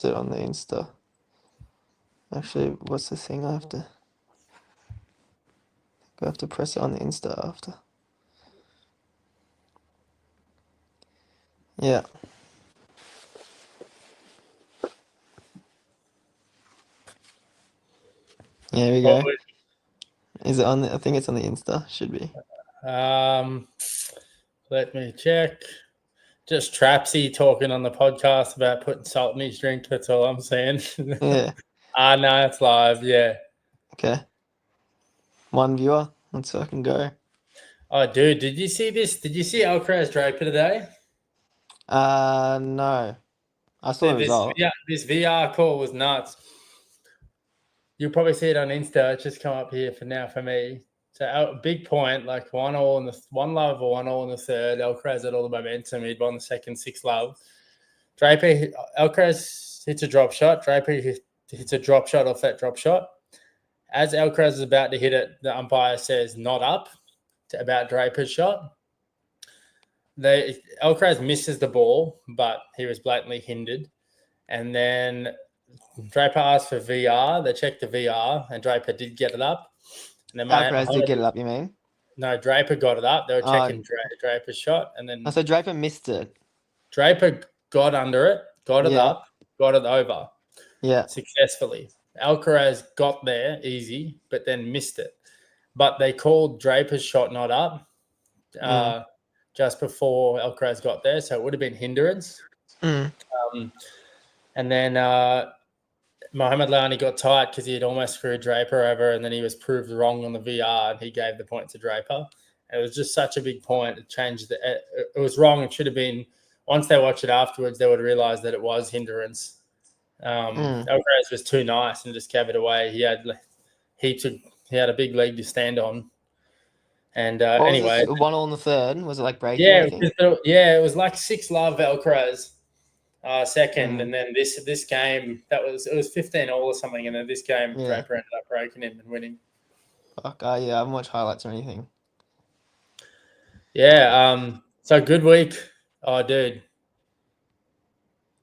it on the Insta. Actually, what's the thing I have to? I have to press it on the Insta after. Yeah. Yeah, here we go. Is it on the? I think it's on the Insta. Should be. Let me check. Just Trapsy talking on the podcast about putting salt in his drink. That's all I'm saying. Yeah. No, it's live. Yeah. Okay. One viewer. Let's fucking go. Oh, dude, did you see this? Did you see Alcaraz Draper today? No. I saw the result. This VR call was nuts. You'll probably see it on Insta. It's just come up here for now for me. So a big point, like 1-1 in the 1-love or 1-1 in the third. Alcaraz had all the momentum. He'd won the second 6-love. Alcaraz hits a drop shot. Draper hits a drop shot off that drop shot. As Alcaraz is about to hit it, the umpire says not up about Draper's shot. Alcaraz misses the ball, but he was blatantly hindered. And then Draper asked for VR. They checked the VR, and Draper did get it up. And then Alcaraz did get it up, you mean? No, Draper got it up. They were checking Draper's shot, and then so Draper missed it. Draper got under it, got it up, got it over. Yeah. Successfully. Alcaraz got there easy, but then missed it. But they called Draper's shot not up just before Alcaraz got there, so it would have been hindrance. And then Mohamed Lahyani got tight because he had almost screwed Draper over, and then he was proved wrong on the VR, and he gave the point to Draper. And it was just such a big point. It changed. It was wrong. It should have been. Once they watched it afterwards, they would have realised that it was hindrance. Alcaraz was too nice and just gave it away. He had he had a big leg to stand on. And anyway, 1-1 in the third. Was it like breaking? It was like 6-love Alcaraz second, and then this game it was 15-all or something, and then this game Draper ended up breaking him and winning. Fuck, I haven't watched highlights or anything. Yeah. So good week. Oh, dude.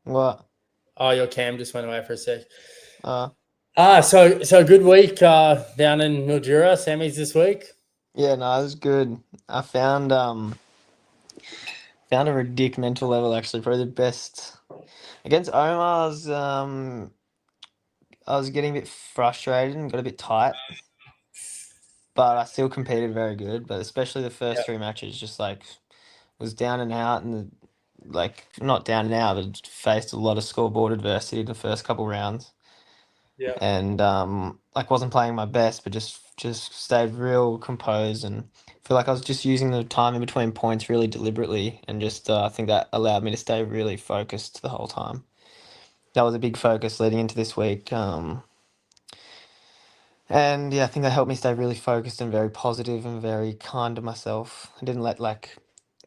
What? Oh, your cam just went away for a sec. So good week down in Mildura, semis this week. Yeah, no, it was good. I found a ridiculous mental level, actually, probably the best. Against Omar, I was getting a bit frustrated and got a bit tight. But I still competed very good, but especially the first 3 matches, just like was down and out, and not down and out, but faced a lot of scoreboard adversity the first couple rounds. Yeah. And wasn't playing my best, but just stayed real composed, and feel like I was just using the time in between points really deliberately, and just I think that allowed me to stay really focused the whole time. That was a big focus leading into this week. And yeah, I think that helped me stay really focused and very positive and very kind to myself. I didn't let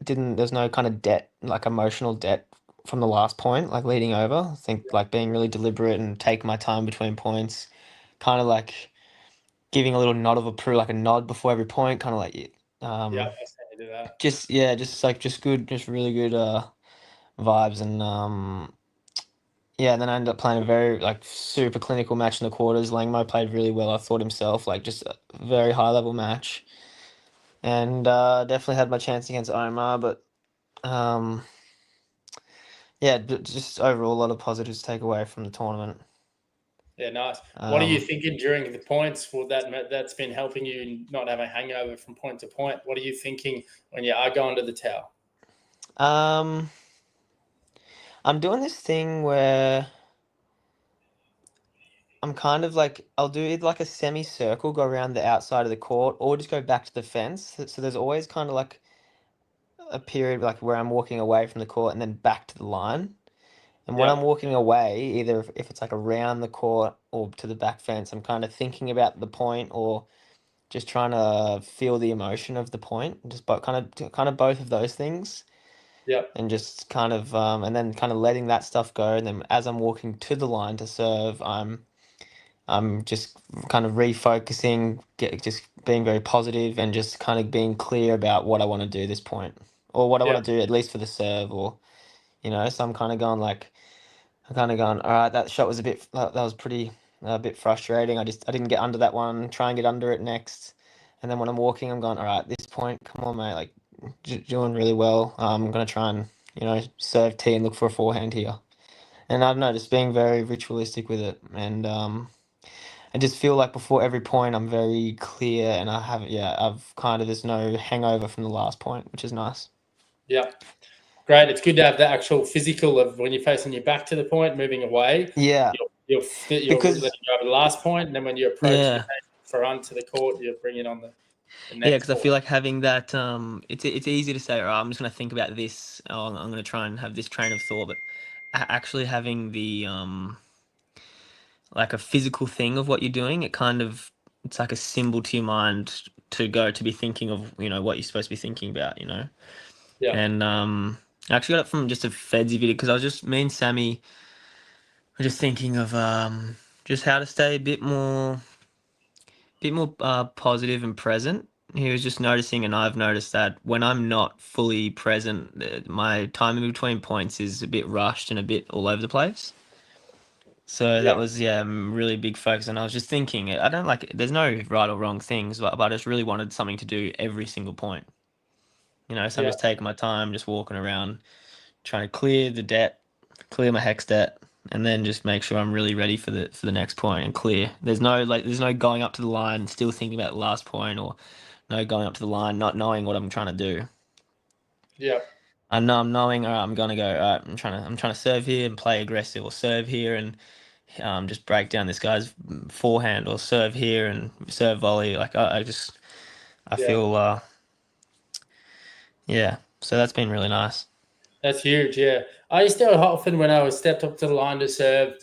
there's no kind of debt, like emotional debt from the last point, like leading over. I think like being really deliberate and taking my time between points, kind of like giving a little nod of approval, like a nod before every point, kind of like do that. Just good, just really good vibes. And yeah, and then I ended up playing a very super clinical match in the quarters. Langmo played really well, I thought himself, just a very high level match. And definitely had my chance against Omar, but yeah, just overall a lot of positives to take away from the tournament. Yeah, nice. What are you thinking during the points? That's been helping you not have a hangover from point to point? What are you thinking when you are going to the tower? I'm doing this thing where I'm kind of I'll do either a semicircle, go around the outside of the court, or just go back to the fence. So there's always kind of a period where I'm walking away from the court and then back to the line. And when I'm walking away, either if it's around the court or to the back fence, I'm kind of thinking about the point or just trying to feel the emotion of the point. Just kind of both of those things. Yeah. And just kind of and then kind of letting that stuff go. And then as I'm walking to the line to serve, I'm just kind of refocusing, just being very positive and just kind of being clear about what I want to do this point, or what I want to do at least for the serve, or so I'm kind of going I kind of gone, all right, that shot was a bit, that was pretty, a bit frustrating. I didn't get under that one, try and get under it next. And then when I'm walking, I'm going, all right, at this point, come on, mate, like, doing really well. I'm going to try and, serve tee and look for a forehand here. And I don't know, just being very ritualistic with it. And I just feel like before every point, I'm very clear and I've kind of, there's no hangover from the last point, which is nice. Yeah. Great. It's good to have the actual physical of when you're facing your back to the point, moving away. Yeah, You're letting because, go over the last point, and then when you approach the yeah. front to the court, you bring it on the Yeah, next because I feel point. like having that, it's easy to say, oh, I'm just gonna think about this. Oh, I'm gonna try and have this train of thought, but actually having the like a physical thing of what you're doing, it's like a symbol to your mind to go to be thinking of, what you're supposed to be thinking about, Yeah. And I actually got it from just a Fedsy video because I was just me and Sammy were just thinking of just how to stay a bit more positive and present. He was just noticing, and I've noticed that when I'm not fully present, my time in between points is a bit rushed and a bit all over the place. So that Yeah. was, yeah, really big focus. And I was just thinking, I don't like, there's no right or wrong things, but I just really wanted something to do every single point. So I'm Yeah. just taking my time, just walking around, trying to clear the debt, clear my hex debt, and then just make sure I'm really ready for the next point and clear. There's no going up to the line still thinking about the last point, or no going up to the line not knowing what I'm trying to do. Yeah. I know I'm knowing, all right, I'm gonna go, all right, I'm trying to serve here and play aggressive, or serve here and just break down this guy's forehand, or serve here and serve volley. Like I Yeah. feel yeah. So that's been really nice. That's huge. Yeah. I used to often when I was stepped up to the line to serve,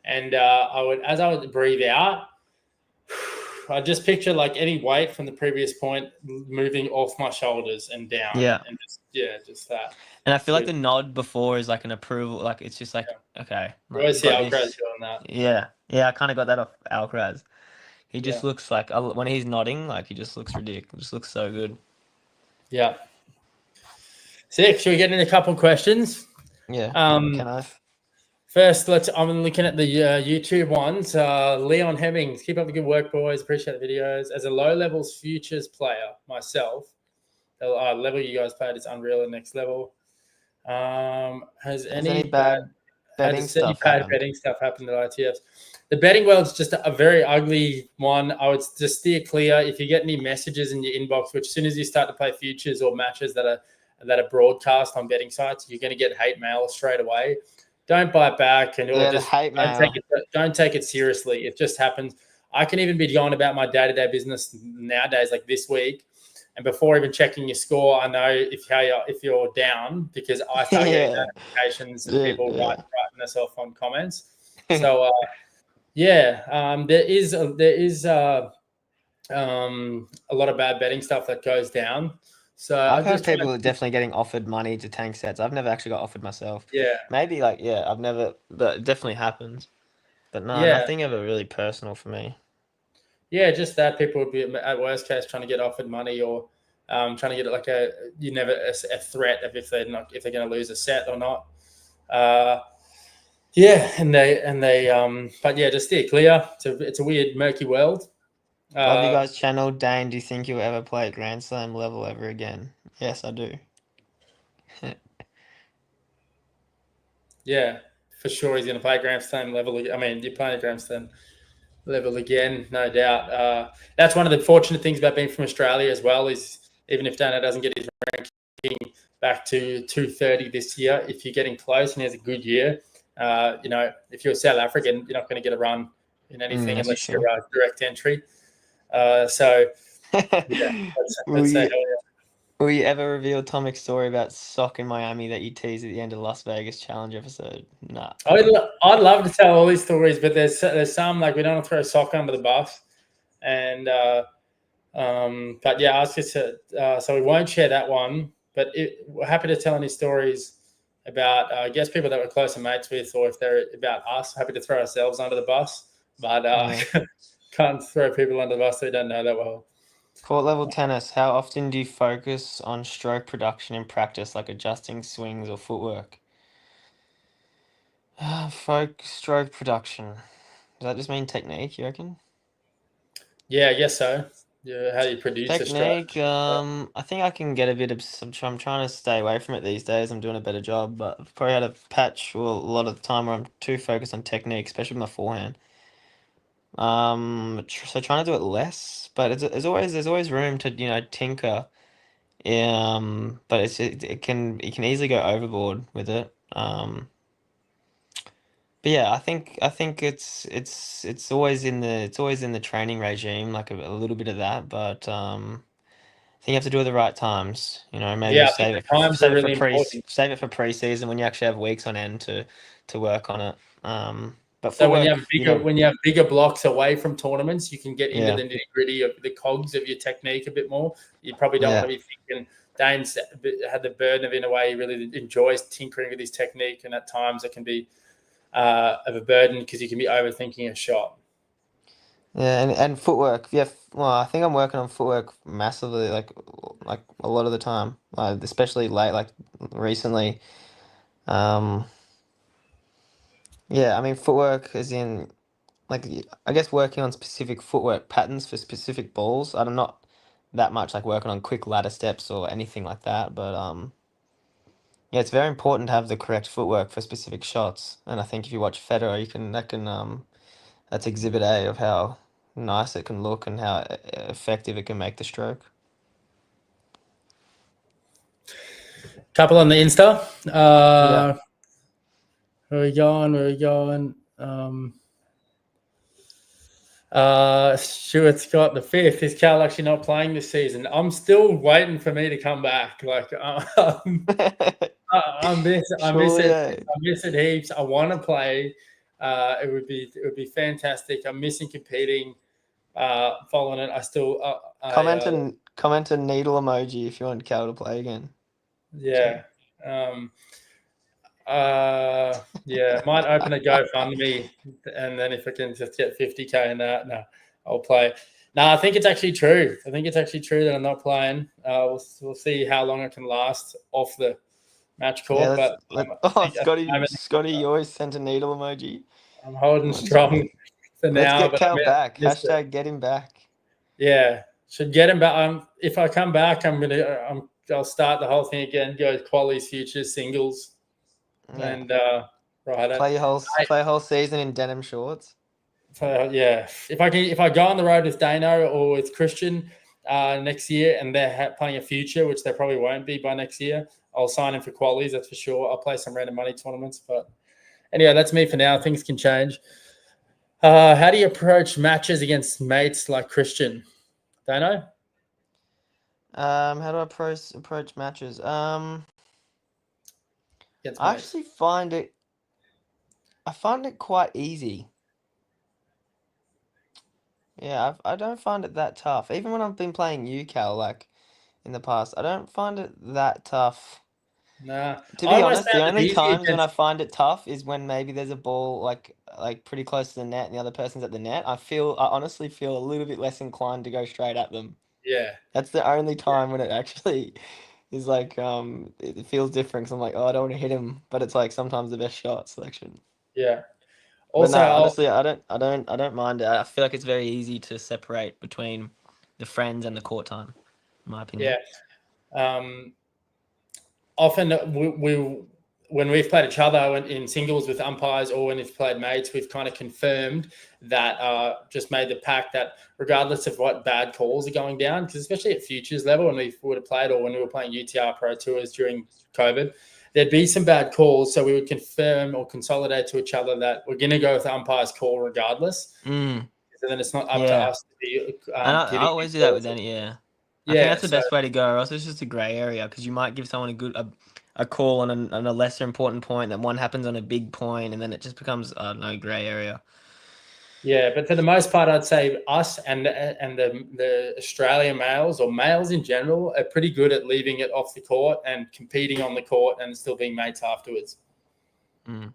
and as I would breathe out, I just picture like any weight from the previous point moving off my shoulders and down, Yeah. and just that. And I It's feel like good. the nod before is like an approval. Like it's just like, Yeah. okay, You like always I've see got Alcaraz this. doing that. Yeah, yeah. I kind of got that off Alcaraz. He Yeah. just looks like when he's nodding, like he just looks ridiculous. Just looks so good. Yeah. Sick. Should we get in a couple questions? Yeah. Can Um, I? First, I'm looking at the YouTube ones. Leon Hemmings, keep up the good work, boys. Appreciate the videos. As a low levels futures player myself, the level you guys played is unreal at next level. Has Has any any bad bad had betting any stuff bad happened? betting stuff happened at ITFs? The betting world's just a very ugly one. I would just steer clear. If you get any messages in your inbox, which as soon as you start to play futures or matches that are broadcast on betting sites, you're going to get hate mail straight away. Don't buy back or Yeah, the just hate mail. don't take it seriously. It just happens. I can even be going about my day-to-day business nowadays, like this week, and before even checking your score, I know if you're down because I start getting Yeah, notifications and dude, people yeah. writing us off on comments. So yeah, there is a lot of bad betting stuff that goes down. So I I've heard just try people are to, definitely getting offered money to tank sets. I've never actually got offered myself. yeah, Maybe like, yeah, I've never, but it definitely happens. But no, yeah, nothing ever really personal for me. yeah, just that people would be at worst case trying to get offered money or trying to get it like a threat of if they're going to lose a set or not. Uh, yeah, but yeah, just steer clear. It's a weird, murky world. Love you Uh, guys' channel. Dane, do you think you'll ever play at Grand Slam level ever again? Yes, I do. yeah, for sure he's going to play Grand Slam level. I mean, you're playing a Grand Slam level again, no doubt. That's one of the fortunate things about being from Australia as well is even if Dana doesn't get his ranking back to 230 this year, if you're getting close and he has a good year, if you're South African, you're not going to get a run in anything That's for unless you're sure. direct entry. So yeah, will I'd say you hell yeah. will you ever reveal Tomic's story about sock in Miami that you teased at the end of Las Vegas Challenge episode? Nah. I'd love to tell all these stories, but there's some like we don't want to throw a sock under the bus, and but yeah, ask us. So we won't share that one, but we're happy to tell any stories about I guess people that we're closer mates with, or if they're about us. Happy to throw ourselves under the bus, but Yeah. can't throw people under the bus that we don't know that well. Court level tennis, how often do you focus on stroke production in practice, like adjusting swings or footwork? Stroke production. Does that just mean technique, you reckon? Yeah, I guess so. Yeah, how do you produce a stroke? Technique, I think I can get a bit I'm trying to stay away from it these days. I'm doing a better job, but I've probably had a patch, well, a lot of the time where I'm too focused on technique, especially with my forehand. So trying to do it less, but there's always room to, tinker. But it can easily go overboard with it. But yeah, I think it's always in the training regime, like a little bit of that, but I think you have to do it at the right times. Maybe Yeah, I think the times are really important. save it for pre-season when you actually have weeks on end to work on it. But So when you footwork, have bigger blocks away from tournaments, you can get into yeah, the nitty gritty of the cogs of your technique a bit more. You probably don't want yeah, to be thinking. Dane's had the burden of, in a way, he really enjoys tinkering with his technique, and at times it can be of a burden because you can be overthinking a shot. yeah, and footwork. Yeah, well, I think I'm working on footwork massively, like a lot of the time, especially late, like recently. Um, yeah, I mean footwork is in. I guess working on specific footwork patterns for specific balls. I'm not that much like working on quick ladder steps or anything like that, but yeah, it's very important to have the correct footwork for specific shots. And I think if you watch Federer, that's exhibit A of how nice it can look and how effective it can make the stroke. Couple on the Insta. Yeah. Where are we going? Where are we going? Stuart Scott the fifth. Is Cal actually not playing this season? I'm still waiting for me to come back. Like I miss Surely, it. yeah. I miss it heaps. I want to play. It would be fantastic. I'm missing competing. Following it, I still Comment a needle emoji if you want Cal to play again. Jake. yeah. Um, yeah, might open a GoFundMe, and then if I can just get 50K in that, no, I'll play. No, I think it's actually true. I think it's actually true that I'm not playing. We'll see how long it can last off the match Yeah, court, but I oh, think at the moment Scotty, you always sent a needle emoji. I'm holding That's strong funny. for Let's now, get but Cal I back. missed it. Hashtag get him back. Yeah, should get him back. If I come back, I'll start the whole thing again. Go qualies, futures, singles, Yeah. and right. Play a whole season in denim shorts. So yeah, if I go on the road with Dano or with Christian next year, and they're playing a future, which they probably won't be by next year, I'll sign him for qualies. That's for sure. I'll play some random money tournaments, but anyway, that's me for now. Things can change. How do you approach matches against mates like Christian? Dano? How do I approach matches? Against I mates. actually I find it quite easy. Yeah, I don't find it that tough. Even when I've been playing UCal, like in the past, I don't find it that tough. Nah, To I be almost honest, the found it only easy times when I against. find it tough is when maybe there's a ball like pretty close to the net and the other person's at the net. I honestly feel a little bit less inclined to go straight at them. Yeah, That's the only time when it actually is like it feels different 'cause I'm like, oh, I don't want to hit him, but it's like sometimes the best shot selection. yeah. But Also, no, honestly, I don't mind it. I feel like it's very easy to separate between the friends and the court time, in my yeah. opinion. Um, Often we when we've played each other in singles with umpires or when we've played mates, we've kind of confirmed that just made the pact that regardless of what bad calls are going down, because especially at futures level when we would have played or when we were playing UTR Pro Tours during COVID, there'd be some bad calls. So we would confirm or consolidate to each other that we're going to go with the umpire's call regardless. Mm, So then it's not up to yeah, us to be and I giving always do that with calls. any. Yeah, I think Yeah. that's the So best way to go. Or else it's just a grey area because you might give someone a call on a lesser important point, that one happens on a big point, and then it just becomes I don't know, grey area. yeah, but for the most part, I'd say us and the Australian males or males in general are pretty good at leaving it off the court and competing on the court and still being mates afterwards. Mm.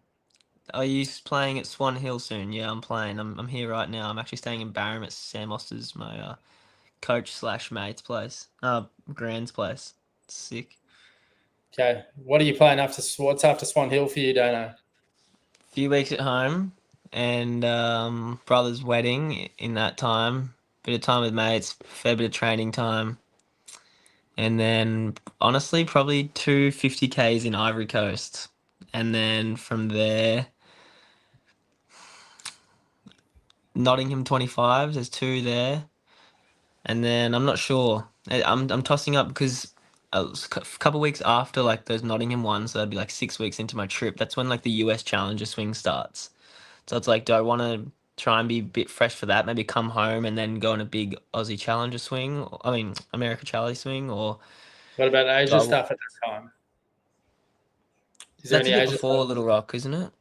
Are you playing at Swan Hill soon? Yeah, I'm playing. I'm here right now. I'm actually staying in Barham at Sam Oster's, my coach slash mate's place. Grand's place. Sick. Okay, what are you playing after? What's after Swan Hill for you, Dano? few weeks at home, and brother's wedding in that time. Bit of time with mates, fair bit of training time, and then honestly, probably two 50Ks in Ivory Coast, and then from there, Nottingham 25s. There's two there, and then I'm not sure. I'm tossing up because a couple weeks after like those Nottingham ones, so that'd be like 6 weeks into my trip. That's when like the US Challenger swing starts. So it's like, do I want to try and be a bit fresh for that? Maybe come home and then go on a big Aussie Challenger swing. I mean, America Charlie swing, or What about do Asia stuff at that time? Is there that's any a bit Asia before stuff? Little Rock, isn't it?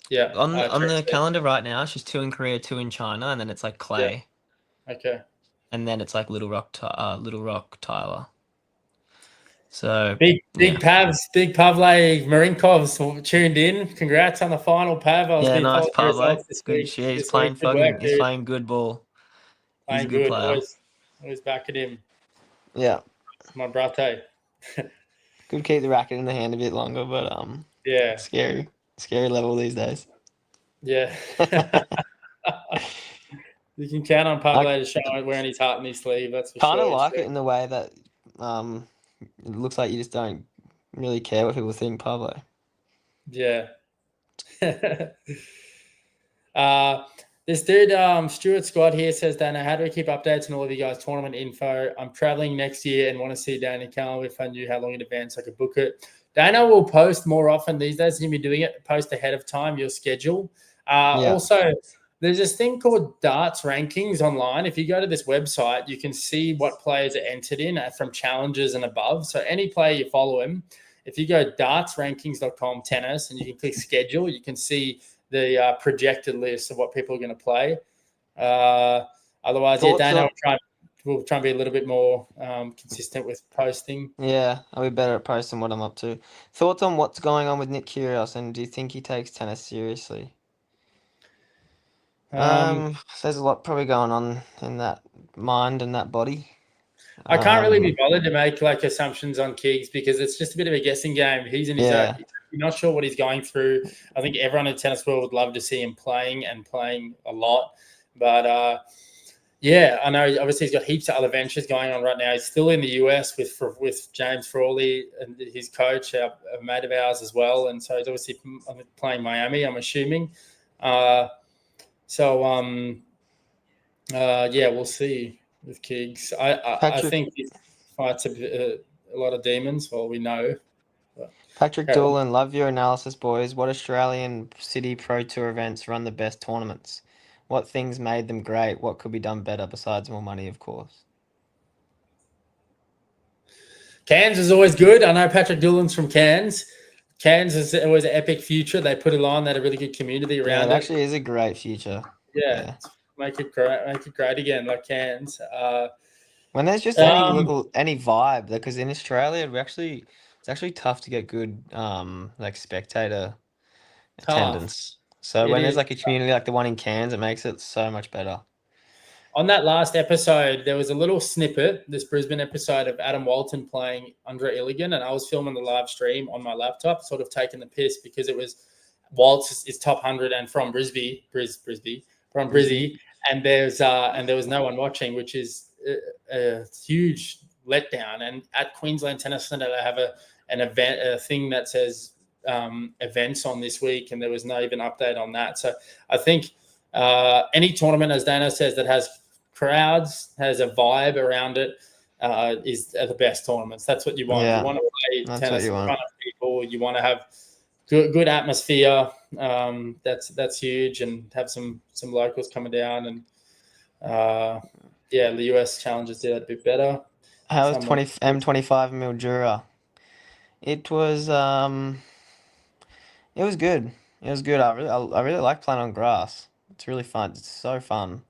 Yeah, On true. the calendar right now, she's two in Korea, two in China, and then it's like Yeah. Clay, Okay. and then it's like Little Rock, Tyler. So Big yeah, Pavs, big Pavle Marinkovs tuned in. Congrats on the final, Pav. I was yeah, been nice following the Pablo. results this Good week. shit. He's This week, playing good work, fucking. He's dude. playing good ball. He's a Playing good good. player. Always back at him, Yeah, my brate. could keep the racket in the hand a bit longer, but Yeah, scary, scary level these days. yeah. You can count on I Pavle to show it wearing his heart in his sleeve. That's for kind of sure. like it in the way that um, it looks like you just don't really care what people think, Pablo. Yeah. uh, this dude, Stuart Scott here says, Dana, how do we keep updates on all of you guys' tournament info? I'm traveling next year and want to see Dana Calendar. If I knew how long in advance I could book it. Dana will post more often these days. You'll be doing it, post ahead of time, your schedule. Yeah, Also, there's this thing called darts rankings online. If you go to this website, you can see what players are entered in from challenges and above. So any player you follow him, if you go dartsrankings.com tennis and you can click schedule, you can see the projected list of what people are going to play. Otherwise, yeah, thoughts Dana on will try and be a little bit more consistent with posting. yeah, I'll be better at posting what I'm up to. Thoughts on what's going on with Nick Kyrgios, and do you think he takes tennis seriously? Um, There's a lot probably going on in that mind and that body. I can't really be Um, bothered to make like assumptions on Kiggs because it's just a bit of a guessing game. He's in his own. yeah, You're not sure what he's going through. I think everyone in the tennis world would love to see him playing and playing a lot, but yeah, I know. Obviously, he's got heaps of other ventures going on right now. He's still in the US with James Frawley and his coach, a mate of ours as well, and so he's obviously playing Miami. I'm assuming. Uh, so yeah, we'll see with Kiggs. I Patrick think he fights a lot of demons. Well, we know. But, Patrick okay. Doolan, love your analysis, boys. What Australian City Pro Tour events run the best tournaments? What things made them great? What could be done better besides more money, of course? Cairns is always good. I know Patrick Doolan's from Cairns. Cairns is always an epic future. They put it on. They had a really good community Yeah, it around it. actually is a great future. Yeah, Yeah. make it great again, like Cairns. When there's just Um, any vibe, because in Australia it's actually tough to get good like spectator tough. attendance. So It when there's is. like a community like the one in Cairns, it makes it so much better. On that last episode, there was a little snippet, this Brisbane episode of Adam Walton playing Andre Illigan, and I was filming the live stream on my laptop, sort of taking the piss because it was Waltz is top 100 and from from Brisbane. Brizzy, and there was no one watching, which is a huge letdown. And at Queensland Tennis Centre, they have an event, a thing that says events on this week, and there was no even update on that. So I think any tournament, as Dana says, that has crowds, has a vibe around it, is the best tournaments. That's what you want. You Yeah, want to play that's what tennis you in want. front of people. You want to have good atmosphere. That's huge, and have some locals coming down, and yeah, the US challenges did that a bit better. How was Someone, 20 M25 Mildura? It was it was good. It was good. I really like playing on grass. It's really fun. It's so fun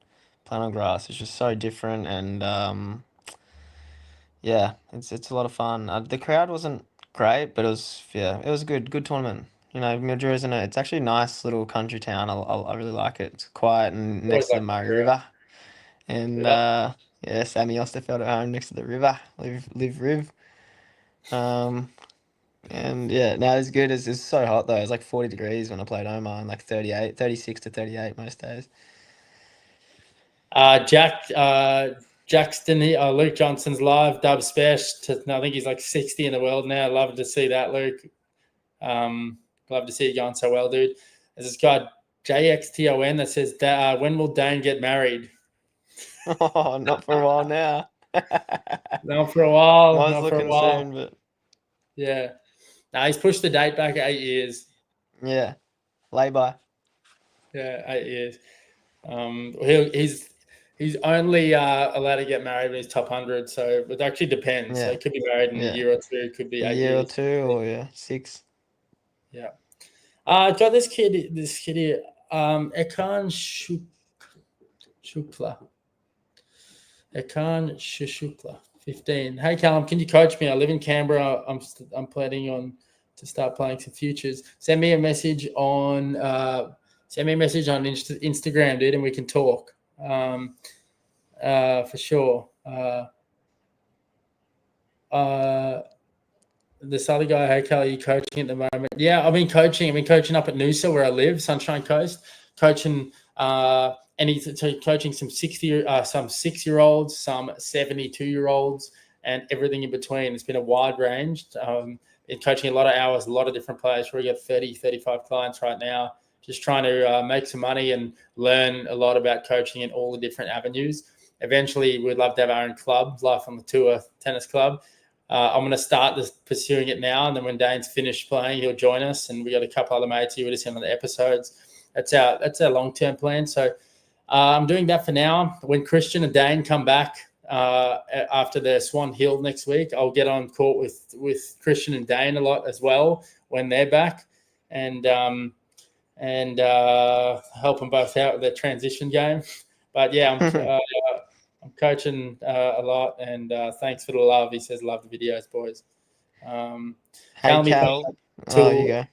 playing on grass. It's just so different and yeah, it's a lot of fun. The crowd wasn't great, but it was a good tournament. You know, Mildura isn't it? It's actually a nice little country town. I really like it. It's quiet and always next to the like Murray River. And River. yeah, Sammy Osterfeld at home next to the river. Live Riv. Um And yeah, no, it's good. It's so hot though. It's like 40 degrees when I played Omar, and like 38, 36 to 38 most days. Jackson, Luke Johnson's live dub special. I think he's like 60 in the world now. Love to see that, Luke. Love to see you going so well, dude. There's this guy JXTON that says, "When will Dane get married?" Oh, not for a while now. Not for a while. Mine's Not for a looking while. soon, but Yeah. No, he's pushed the date back 8 years. yeah, lay by. Yeah, 8 years. He's only allowed to get married when he's top 100, so it actually depends. So Yeah, he could be married in a yeah, year or two, it could be a eight year or years. two, or yeah, 6. Yeah. Got this kid here, Ekan Shukla. Ekan Shukla, 15. Hey, Callum, can you coach me? I live in Canberra. I'm planning on to start playing some futures. Send me a message on Instagram, dude, and we can talk. For sure. This other guy, hey, Cal, are you coaching at the moment? Yeah, I've been coaching. I've been coaching up at Noosa where I live, Sunshine Coast, coaching coaching some 6-year-olds, some 72-year-olds, and everything in between. It's been a wide range. Been coaching a lot of hours, a lot of different players. We've got 30, 35 clients right now. Just trying to make some money and learn a lot about coaching in all the different avenues. Eventually, we'd love to have our own club, Life on the Tour Tennis Club. I'm going to start pursuing it now, and then when Dane's finished playing, he'll join us. And we got a couple other mates here with us in on the episodes. That's our long-term plan. So I'm doing that for now. When Christian and Dane come back after the Swan Hill next week, I'll get on court with Christian and Dane a lot as well when they're back, and help them both out with their transition game. But yeah, I'm coaching a lot, and thanks for the love. He says, love the videos, boys. Hey, Cal. Oh, you go.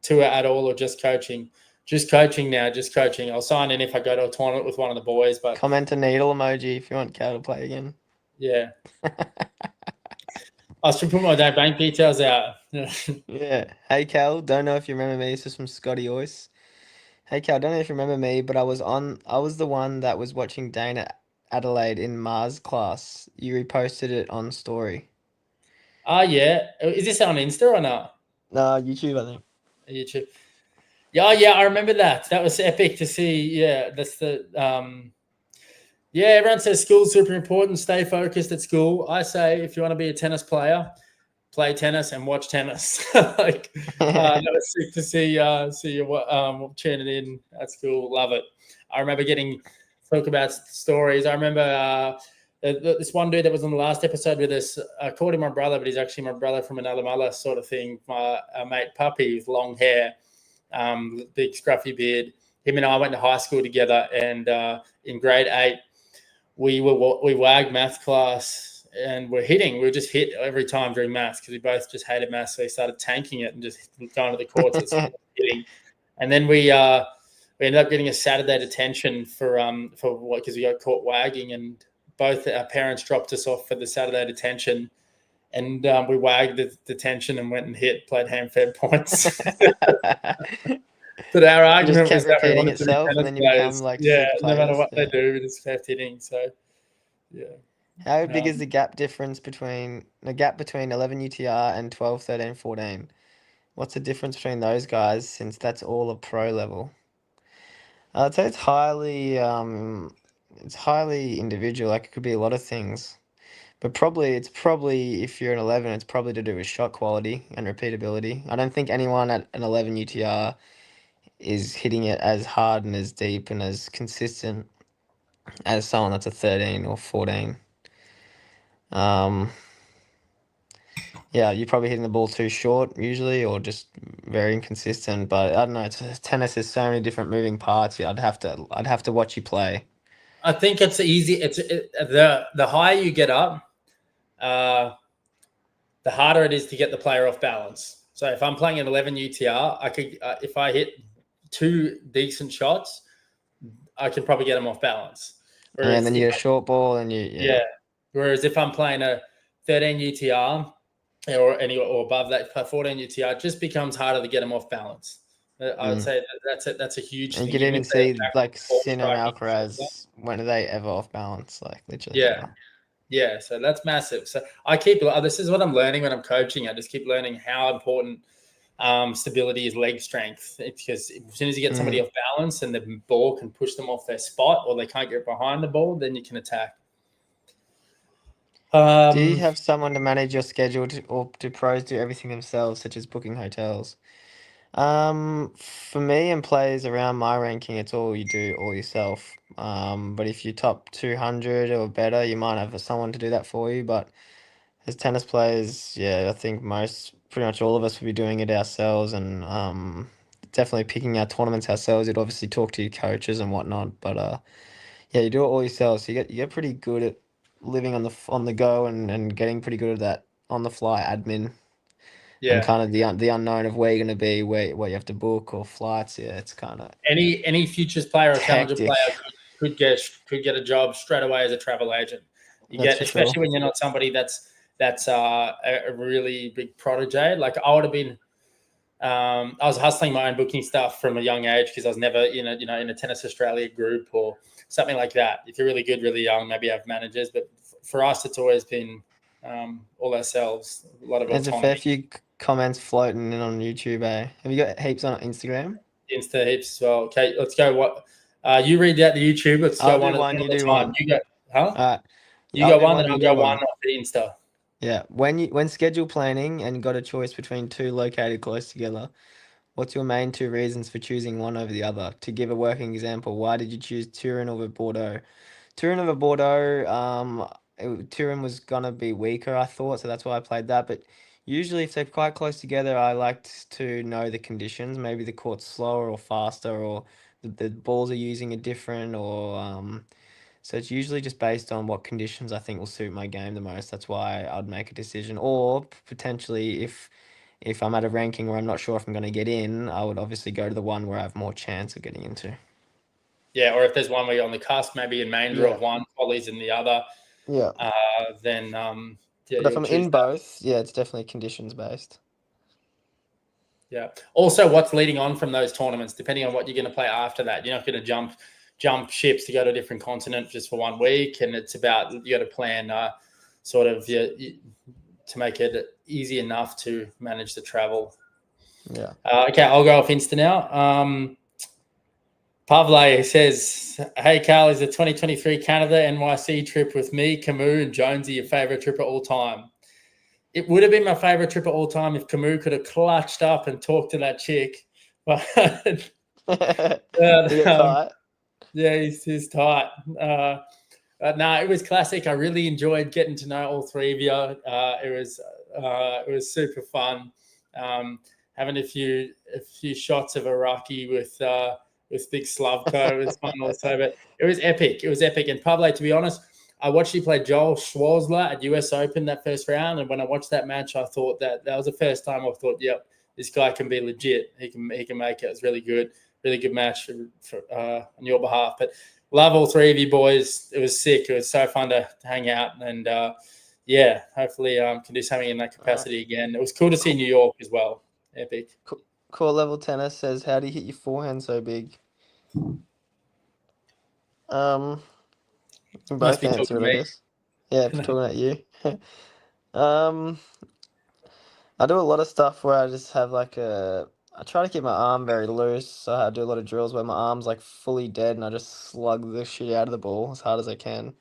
Tour at all or just coaching? Just coaching now, just coaching. I'll sign in if I go to a tournament with one of the boys. But Comment a needle emoji if you want Cal to play again. Yeah. I should put my bank details out. Yeah. Hey, Cal. Don't know if you remember me. This is from Scotty Oyce. Hey, Cal. Don't know if you remember me, but I was the one that was watching Dana Adelaide in Mars class. You reposted it on story. Yeah. Is this on Insta or not? No, YouTube, I think. YouTube. Yeah, I remember that. That was epic to see. Yeah, that's the yeah, everyone says school's super important. Stay focused at school. I say if you want to be a tennis player, play tennis and watch tennis. That was sick to see you tuning in at school. Love it. I remember talk about stories. I remember this one dude that was on the last episode with us. I called him my brother, but he's actually my brother from another mother sort of thing. My mate Puppy with long hair, big scruffy beard. Him and I went to high school together, and in grade 8, we wagged math class, and we just hit every time during maths because we both just hated maths. So we started tanking it and just going to the courts and hitting. And then we ended up getting a Saturday detention for what, because we got caught wagging, and both our parents dropped us off for the Saturday detention, and we wagged the detention and went and played hand-fed points. But our argument was that we wanted to be tennis and then you players. become like Yeah, sick no matter players. what they do, we just kept hitting. So, yeah. How big is the gap between 11 UTR and 12, 13, 14? What's the difference between those guys, since that's all a pro level? I'd say it's highly individual. Like, it could be a lot of things, but it's probably if you're an 11, it's probably to do with shot quality and repeatability. I don't think anyone at an 11 UTR is hitting it as hard and as deep and as consistent as someone that's a 13 or 14. Yeah, you're probably hitting the ball too short usually, or just very inconsistent. But I don't know. Tennis has so many different moving parts. Yeah, I'd have to watch you play. I think it's easy. The higher you get up, the harder it is to get the player off balance. So if I'm playing an 11 UTR, I could if I hit 2 decent shots, I can probably get them off balance. And then you get a short ball, and yeah. Whereas if I'm playing a 13 UTR, or above that 14 UTR, just becomes harder to get them off balance. I would Mm. say that's a huge And you thing. could Even even if they see attack like ball Sin and striking, Alcaraz, when are they ever off balance? Like literally yeah, never. yeah. So that's massive. So this is what I'm learning when I'm coaching. I just keep learning how important stability is leg strength. It's because as soon as you get somebody Mm. off balance and the ball can push them off their spot, or they can't get behind the ball, then you can attack. Do you have someone to manage your schedule or do pros do everything themselves, such as booking hotels? For me and players around my ranking, it's all you do all yourself. But if you're top 200 or better, you might have someone to do that for you. But as tennis players, yeah, I think pretty much all of us would be doing it ourselves and definitely picking our tournaments ourselves. You'd obviously talk to your coaches and whatnot, but yeah, you do it all yourself. So you get pretty good at living on the go and getting pretty good at that on the fly admin and Yeah. kind of the unknown of where you're going to be, where you have to book or flights. Yeah, it's kind of Any futures player or challenger hectic. player could get a job straight away as a travel agent. You That's get, for sure. especially when you're not somebody that's a really big protege. Like I would have been. I was hustling my own booking stuff from a young age because I was never in a Tennis Australia group or something like that. If you're really good, really young, maybe have managers. But for us, it's always been all ourselves. A lot of There's a fair autonomy. few comments floating in on YouTube. Have you got heaps on Instagram? Insta heaps as well. Okay, let's go. What you read out the YouTube? Let's I'll go do one at one. You a do time. one. You go, huh? All right. You I'll go do one, then one. You I'll do go one one. off the Insta. Yeah. When schedule planning and got a choice between two located close together, what's your main two reasons for choosing one over the other? To give a working example, why did you choose Turin over Bordeaux? Turin over Bordeaux, Turin was gonna be weaker, I thought, so that's why I played that. But usually, if they're quite close together, I liked to know the conditions. Maybe the court's slower or faster, or the balls are using a different, or so it's usually just based on what conditions I think will suit my game the most. That's why I'd make a decision. Or potentially, if I'm at a ranking where I'm not sure if I'm going to get in, I would obviously go to the one where I have more chance of getting into. Yeah, or if there's one where you're on the cusp, maybe in main draw Yeah. of one, qualies in the other, Yeah. then yeah, But if you'll I'm choose in that. both, yeah, it's definitely conditions based. Yeah. Also, what's leading on from those tournaments, depending on what you're going to play after that. You're not going to jump ships to go to a different continent just for 1 week, and it's about you got to plan sort of to make it easy enough to manage the travel. Yeah. Okay, I'll go off Insta now. Pavle says, "Hey Carl, is the 2023 Canada NYC trip with me, Camus, and Jonesy your favorite trip of all time?" It would have been my favorite trip of all time if Camus could have clutched up and talked to that chick. But, You get tight. yeah, he's tight. But no, it was classic. I really enjoyed getting to know all three of you. It was super fun. Having a few shots of Iraqi with Big Slavko was fun also. But it was epic. It was epic. And Pavle, to be honest, I watched you play Joel Schwarzler at US Open that first round, and when I watched that match, I thought that was the first time I thought, yep, this guy can be legit. He can make it. It was really good match on your behalf. But love all three of you boys. It was sick. It was so fun to hang out, and yeah, hopefully can do something in that capacity again. It was cool to see New York as well. Epic. Core level tennis says, "How do you hit your forehand so big?" You can Must both be talking answer to it, I me. guess. Yeah, if talking about you. um, I do a lot of stuff where I just have I try to keep my arm very loose. So I do a lot of drills where my arm's like fully dead and I just slug the shit out of the ball as hard as I can.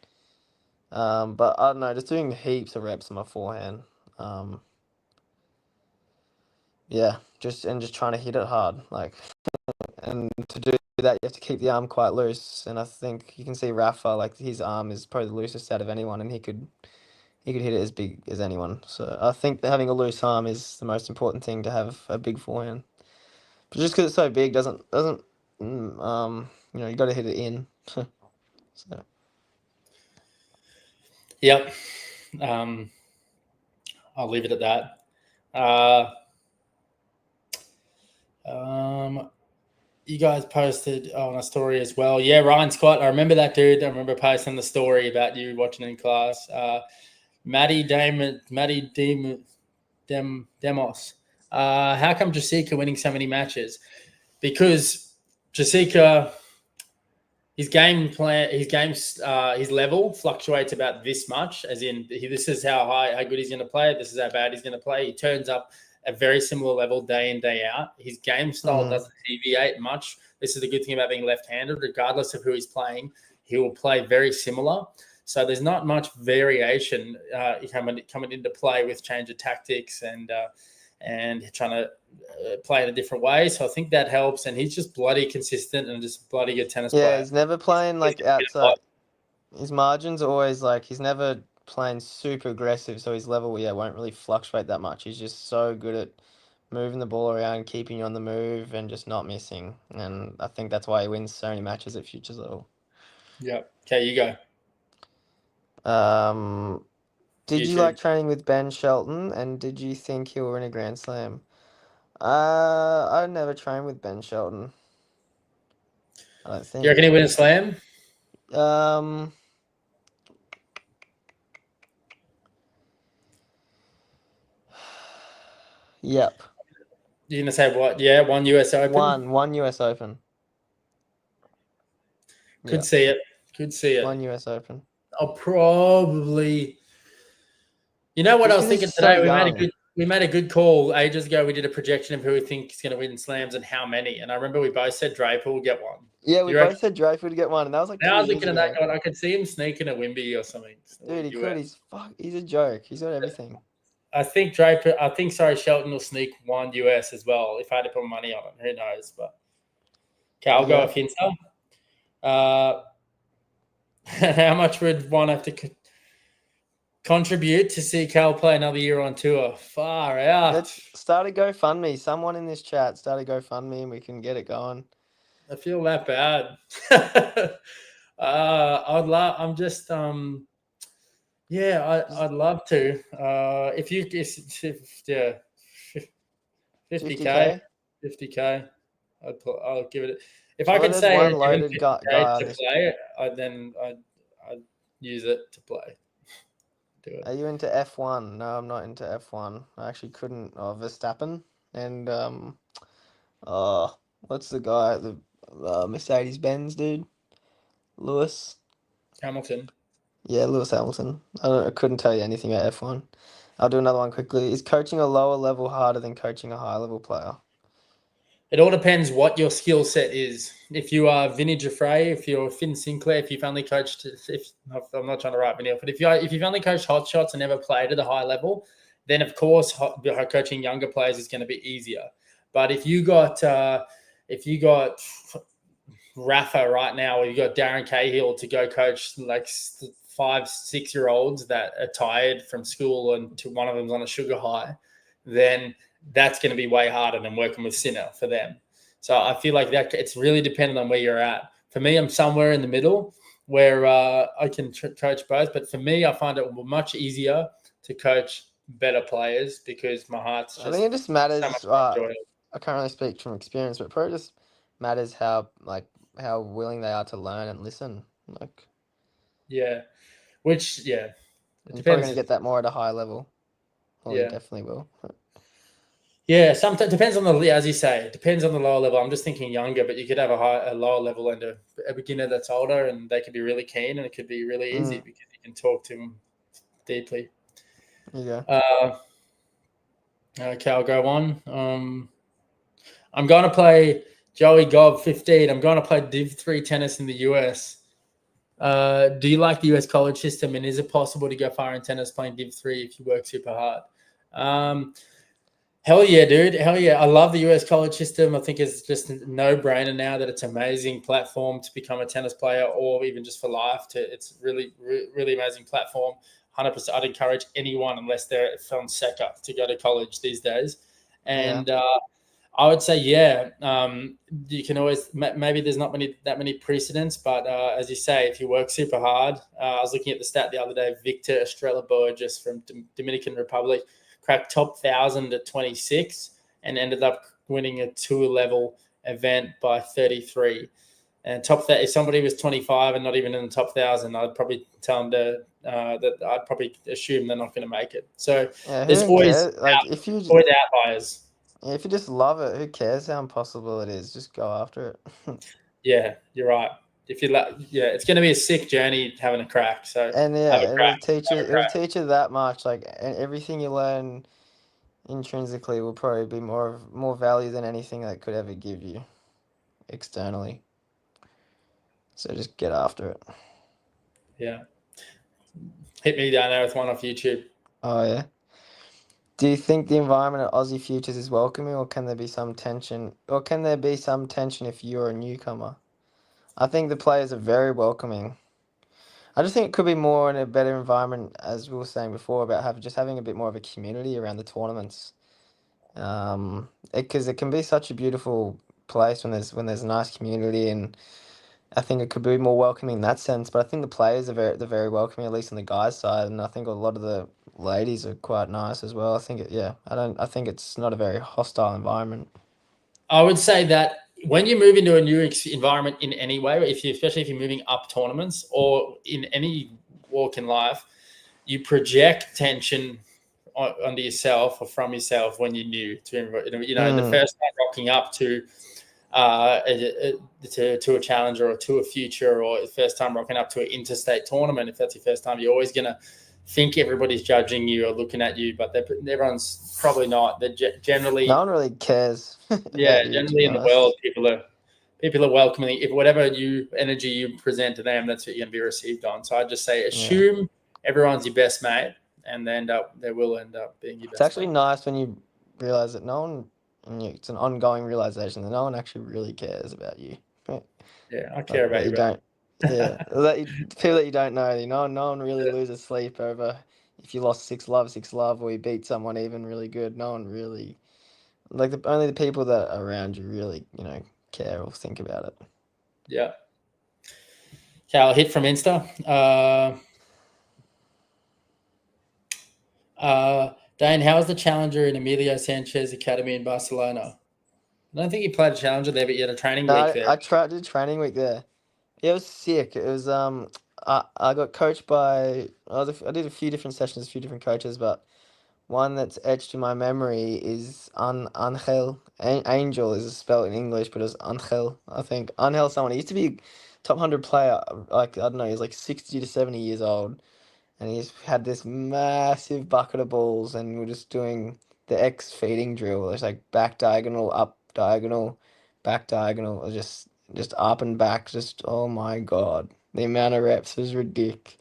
But I don't know, just doing heaps of reps on my forehand. Um, yeah, just trying to hit it hard. And to do that, you have to keep the arm quite loose. And I think you can see Rafa, like his arm is probably the loosest out of anyone, and he could hit it as big as anyone. So I think that having a loose arm is the most important thing to have a big forehand. But just because it's so big doesn't you got to hit it in. So Yep. I'll leave it at that. Uh, you guys posted on a story as well. Yeah, Ryan Scott. I remember that dude. I remember posting the story about you watching in class. Maddie Damon, Demos. How come Jasika winning so many matches? Because Jasika, his level fluctuates about this much. As in, this is how good he's going to play. This is how bad he's going to play. He turns up at very similar level day in, day out. His game style doesn't deviate much. This is the good thing about being left-handed. Regardless of who he's playing, he will play very similar. So there's not much variation coming into play with change of tactics and trying to play in a different way. So I think that helps. And he's just bloody consistent and just bloody good tennis player. Yeah, he's never playing like outside. His margins are always like, he's never playing super aggressive, so his level, won't really fluctuate that much. He's just so good at moving the ball around, keeping you on the move, and just not missing. And I think that's why he wins so many matches at Futures level. Yeah. Okay, you go. Did you like training with Ben Shelton, and did you think he'll win a Grand Slam? I never trained with Ben Shelton. I don't think. You reckon he win a slam? Yep. You're gonna say what? Yeah, one US Open. One US Open. Could see it. Could see it. One US Open. I'll probably. You know what I was thinking today? We made a good call ages ago. We did a projection of who we think is going to win slams and how many. And I remember we both said Draper will get one. Yeah, we both said Draper would get one, and that was like. Now I was looking at that guy. I could see him sneaking a Wimby or something. Dude, he could. He's a joke. He's got everything. I think Shelton will sneak one US as well. If I had to put money on it, who knows? But okay, I'll go with Hinter. How much would one have to contribute to see Cal play another year on tour? Far out. Let's start a GoFundMe. Someone in this chat start a GoFundMe and we can get it going. I feel that bad. I'd love to. If 50K, I'll give it. If I could say one loaded guy to play, I'd use it to play. Do it. Are you into F1? No, I'm not into F1. I actually couldn't. Verstappen and what's the guy? The Mercedes-Benz dude, Lewis Hamilton. Yeah, Lewis Hamilton. I couldn't tell you anything about F1. I'll do another one quickly. Is coaching a lower level harder than coaching a high level player? It all depends what your skill set is. If you are Vinny Giuffre, if you're Finn Sinclair, if you've only coached, I'm not trying to write Vinny off, but if you've only coached hot shots and never played at a high level, then of course coaching younger players is going to be easier. But if you got Rafa right now, or you got Darren Cahill to go coach like 5-6-year-olds that are tired from school and one of them's on a sugar high, then that's going to be way harder than working with Sinner for them. So I feel like that it's really dependent on where you're at. For me, I'm somewhere in the middle where I can coach both. But for me, I find it much easier to coach better players because my heart's just. I think it just matters. So I can't really speak from experience, but it probably just matters how willing they are to learn and listen. It you're depends. Probably going to get that more at a high level. Well, you definitely will. Yeah, sometimes depends on as you say, it depends on the lower level. I'm just thinking younger, but you could have a lower level and a beginner that's older, and they could be really keen, and it could be really easy because you can talk to them deeply. Yeah. Okay, I'll go on. I'm going to play Joey Gobb 15. I'm going to play Div 3 tennis in the US. Do you like the US college system, and is it possible to go far in tennis playing Div 3 if you work super hard? Hell yeah, dude. Hell yeah. I love the US college system. I think it's just a no-brainer now that it's an amazing platform to become a tennis player or even just for life. It's really, really amazing platform. 100%. I'd encourage anyone, unless they're from Seca, to go to college these days. And I would say, you can always, maybe there's not that many precedents, but as you say, if you work super hard, I was looking at the stat the other day, Victor Estrella Borges from Dominican Republic cracked top 1,000 at 26 and ended up winning a tour level event by 33. And if somebody was 25 and not even in the top 1,000, I'd probably tell them that I'd probably assume they're not going to make it. So Yeah, there's who cares? Like always outliers. if you just love it, who cares how impossible it is? Just go after it. Yeah, you're right. If you it's going to be a sick journey having a crack. So And have a yeah, crack. Have a it'll crack. teach you that much. Like, and everything you learn intrinsically will probably be more value than anything that could ever give you externally. So just get after it. Yeah. Hit me down there with one off YouTube. Oh yeah. Do you think the environment at Aussie Futures is welcoming, or can there be some tension? Or can there be some tension if you're a newcomer? I think the players are very welcoming. I just think it could be more in a better environment, as we were saying before, about having a bit more of a community around the tournaments. Because it can be such a beautiful place when there's a nice community, and I think it could be more welcoming in that sense. But I think the players are they're very welcoming, at least on the guys' side, and I think a lot of the ladies are quite nice as well. I think it's not a very hostile environment. I would say that when you move into a new environment in any way, especially if you're moving up tournaments or in any walk in life, you project tension onto yourself or from yourself when you're new to, in the Mm. first time rocking up to a challenger or to a future, or the first time rocking up to an interstate tournament. If that's your first time, you're always going to think everybody's judging you or looking at you, but everyone's probably not. They're generally, No one really cares yeah, about you, to generally be in the world, honest. people are welcoming. If whatever energy you present to them, that's what you're going to be received on. So I just say, Yeah. assume everyone's your best mate, and they will end up being your It's best actually mate. nice when you realize that it's an ongoing realization that no one actually really cares about you. Yeah, I care Like about that you, you bro. don't, yeah, people that you don't know, no one really loses sleep over if you lost six love, or you beat someone even really good. No one really, like only the people that are around you really, care or think about it. Yeah. Okay, I'll hit from Insta. Dane, how was the challenger in Emilio Sanchez Academy in Barcelona? I don't think you played a challenger there, but you had a training week No, there. I tried to training week there. Yeah, it was sick. It was I got coached by I did a few different sessions, a few different coaches, but one that's etched in my memory is Angel. Angel is spelled in English, but it's Angel. I think Angel someone. He used to be a top 100 player. Like, I don't know, he's like 60 to 70 years old, and he's had this massive bucket of balls, and we're just doing the X feeding drill. It's like back diagonal, up diagonal, back diagonal, or just up and back. Just, oh my God, the amount of reps was ridiculous.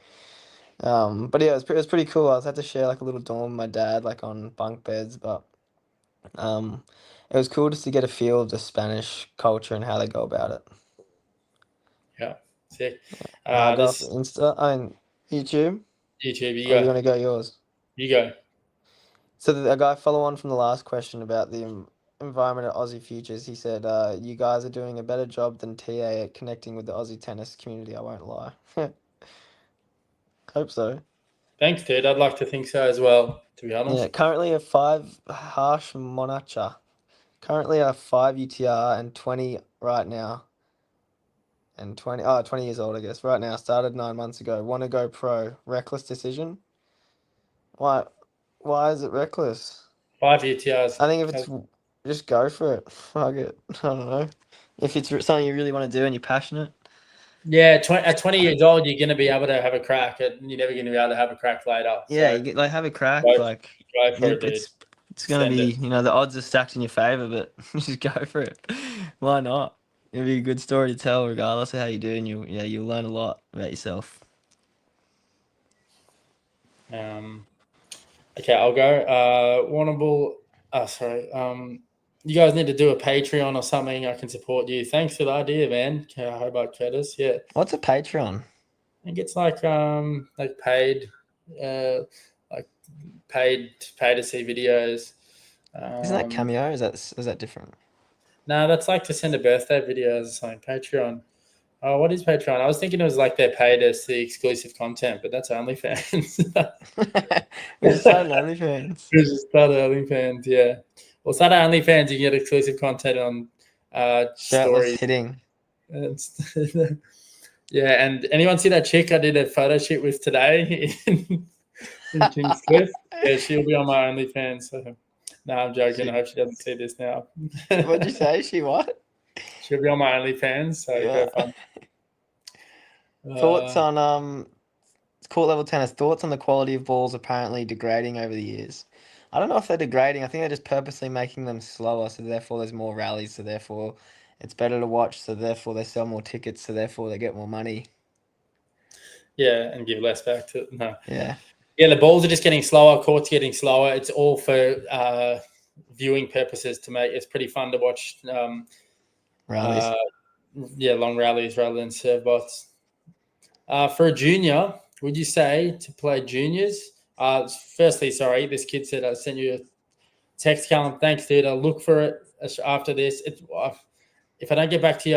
But yeah, it was pretty cool. I had to share like a little dorm with my dad, like on bunk beds, but um, it was cool just to get a feel of the Spanish culture and how they go about it. Yeah, sick. I'll go off This Insta, YouTube, YouTube, you or do you go, want to go yours? you go. So a guy follow on from the last question about the environment at Aussie Futures. He said, "You guys are doing a better job than TA at connecting with the Aussie tennis community. I won't lie." Hope so. Thanks, dude. I'd like to think so as well. To be Yeah, honest, currently a 5 harsh Monacha. Currently a 5 UTR and 20 right now. And 20 years old, I guess. Right now, started 9 months ago. Want to go pro. Reckless decision. Why? Why is it reckless? 5 UTRs. I think if it's just go for it. Fuck it. I don't know. If it's something you really want to do and you're passionate. Yeah, at 20 years old, you're going to be able to have a crack. You're never going to be able to have a crack later. Yeah, So you get like have a crack. go, Like go for it, dude. it's gonna Send be, it. the odds are stacked in your favor, but just go for it. Why not? It'll be a good story to tell, regardless of how you do, and you'll learn a lot about yourself. Okay, I'll go. Warrnambool. Sorry. You guys need to do a Patreon or something. I can support you. Thanks for the idea, man. Hobart Curtis. Yeah, What's a Patreon? I think it's like paid, like paid to see videos. Isn't that Cameo? Is that different? No, that's like to send a birthday video or something. Patreon. Oh, what is Patreon? I was thinking it was like they're paid to see exclusive content, but that's OnlyFans. We just started OnlyFans. We just started OnlyFans, yeah. Well, start OnlyFans, you can get exclusive content on Shirtless stories. hitting. It's, yeah, and anyone see that chick I did a photo shoot with today in Kings Cliff? Yeah, she'll be on my OnlyFans. So, no, I'm joking. I She, hope she doesn't see this now. what'd you say? She what? She'll be on my OnlyFans, so Yeah. go fund. Thoughts Uh, on court level tennis? Thoughts on the quality of balls apparently degrading over the years? I don't know if they're degrading. I think they're just purposely making them slower, so therefore there's more rallies, so therefore it's better to watch, so therefore they sell more tickets, so therefore they get more money. yeah, and give less back to no. Yeah, Yeah, the balls are just getting slower, courts getting slower. It's all for viewing purposes to make it's pretty fun to watch. rallies. Uh, yeah, long rallies rather than serve bots. For a junior, would you say to play juniors? Firstly, sorry, this kid said I sent you a text, Callum. Thanks, dude. I'll look for it after this. If I don't get back to you,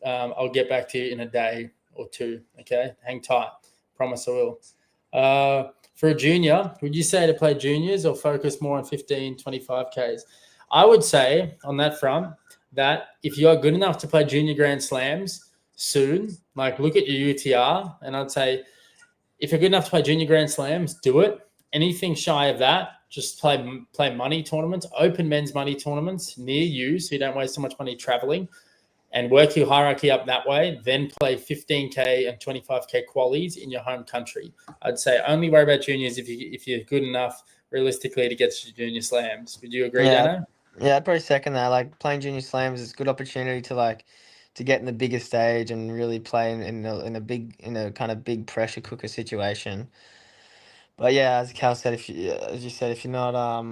I'll get back to you in a day or two. Okay, hang tight. Promise I will. For a junior, would you say to play juniors or focus more on 15, 25Ks? I would say on that front that if you are good enough to play junior grand slams soon, like look at your UTR, and I'd say if you're good enough to play junior grand slams, do it. Anything shy of that, just play money tournaments, open men's money tournaments near you, so you don't waste so much money traveling, and work your hierarchy up that way. Then play 15K and 25K qualies in your home country. I'd say only worry about juniors if you're good enough realistically to get to junior slams. Would you agree, Yeah, Dano? yeah, I'd probably second that. Like playing junior slams is a good opportunity to to get in the bigger stage and really play in a kind of big pressure cooker situation. But yeah, as Cal said, if you as you said, if you're not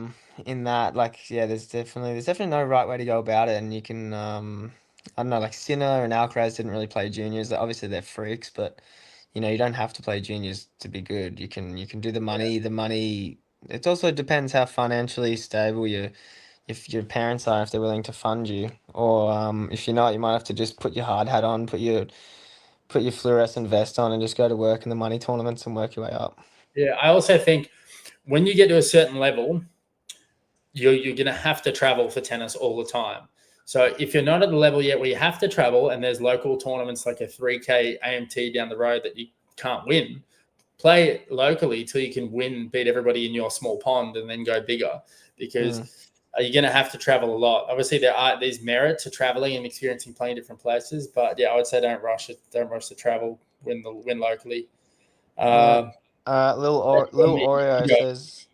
in that, like yeah, there's definitely no right way to go about it, and you can I don't know, like Sinner and Alcaraz didn't really play juniors. Obviously they're freaks, but you don't have to play juniors to be good. You can do the money. The money. It also depends how financially stable if your parents are, if they're willing to fund you, or if you're not, you might have to just put your hard hat on, put your fluorescent vest on, and just go to work in the money tournaments and work your way up. Yeah, I also think when you get to a certain level, you're going to have to travel for tennis all the time. So if you're not at the level yet where you have to travel and there's local tournaments like a 3K AMT down the road that you can't win, play locally till you can win, beat everybody in your small pond, and then go bigger Mm. because you're going to have to travel a lot. Obviously, there are these merit to traveling and experiencing playing different places, but yeah, I would say don't rush it. Don't rush the travel. Win locally. Yeah. Uh, that's for Little me. Oreo Yeah. says,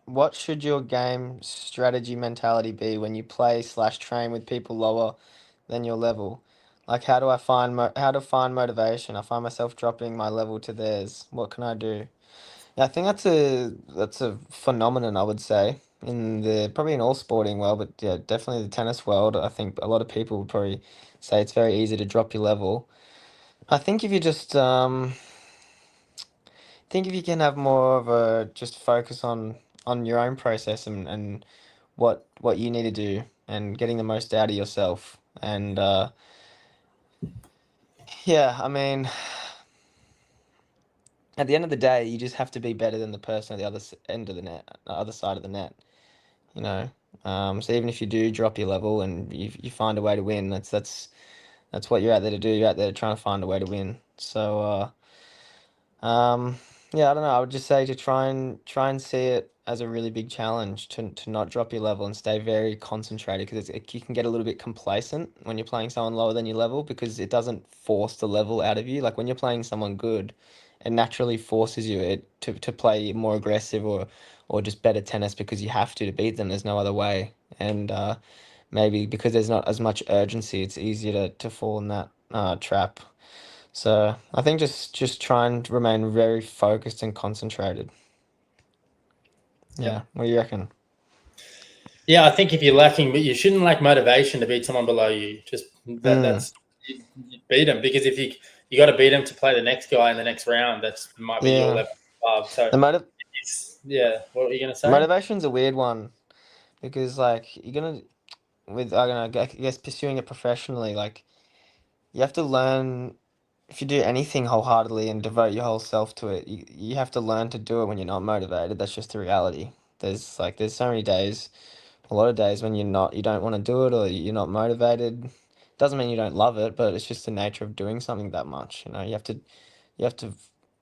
"What should your game strategy mentality be when you play/train with people lower than your level? Like, how to find motivation? I find myself dropping my level to theirs. What can I do?" Yeah, I think that's a phenomenon, I would say, probably in all sporting world, but yeah, definitely the tennis world. I think a lot of people would probably say it's very easy to drop your level. I think if you just think if you can have more of a just focus on your own process and what you need to do and getting the most out of yourself. And yeah, I mean, at the end of the day, you just have to be better than the person at the end of the net, the other side of the net. you know. So even if you do drop your level and you find a way to win, that's what you're out there to do. You're out there trying to find a way to win. So yeah, I don't know. I would just say to try and see it as a really big challenge to not drop your level and stay very concentrated because you can get a little bit complacent when you're playing someone lower than your level because it doesn't force the level out of you. Like when you're playing someone good, it naturally forces you to play more aggressive or just better tennis because you have to beat them. There's no other way. And maybe because there's not as much urgency, it's easier to fall in that trap. So I think just try and remain very focused and concentrated. Yep. Yeah, what do you reckon? Yeah, I think if you're lacking, but you shouldn't lack motivation to beat someone below you. Just Mm, that's you beat them because if you got to beat them to play the next guy in the next round, that's might be your yeah, level above. So the yeah. What were you gonna say? motivation's a weird one because like you're gonna with I don't know, I guess pursuing it professionally, like you have to learn if you do anything wholeheartedly and devote your whole self to it, you have to learn to do it when you're not motivated. That's just the reality. There's so many days, a lot of days when you don't want to do it or you're not motivated. Doesn't mean you don't love it, but it's just the nature of doing something that much. You have to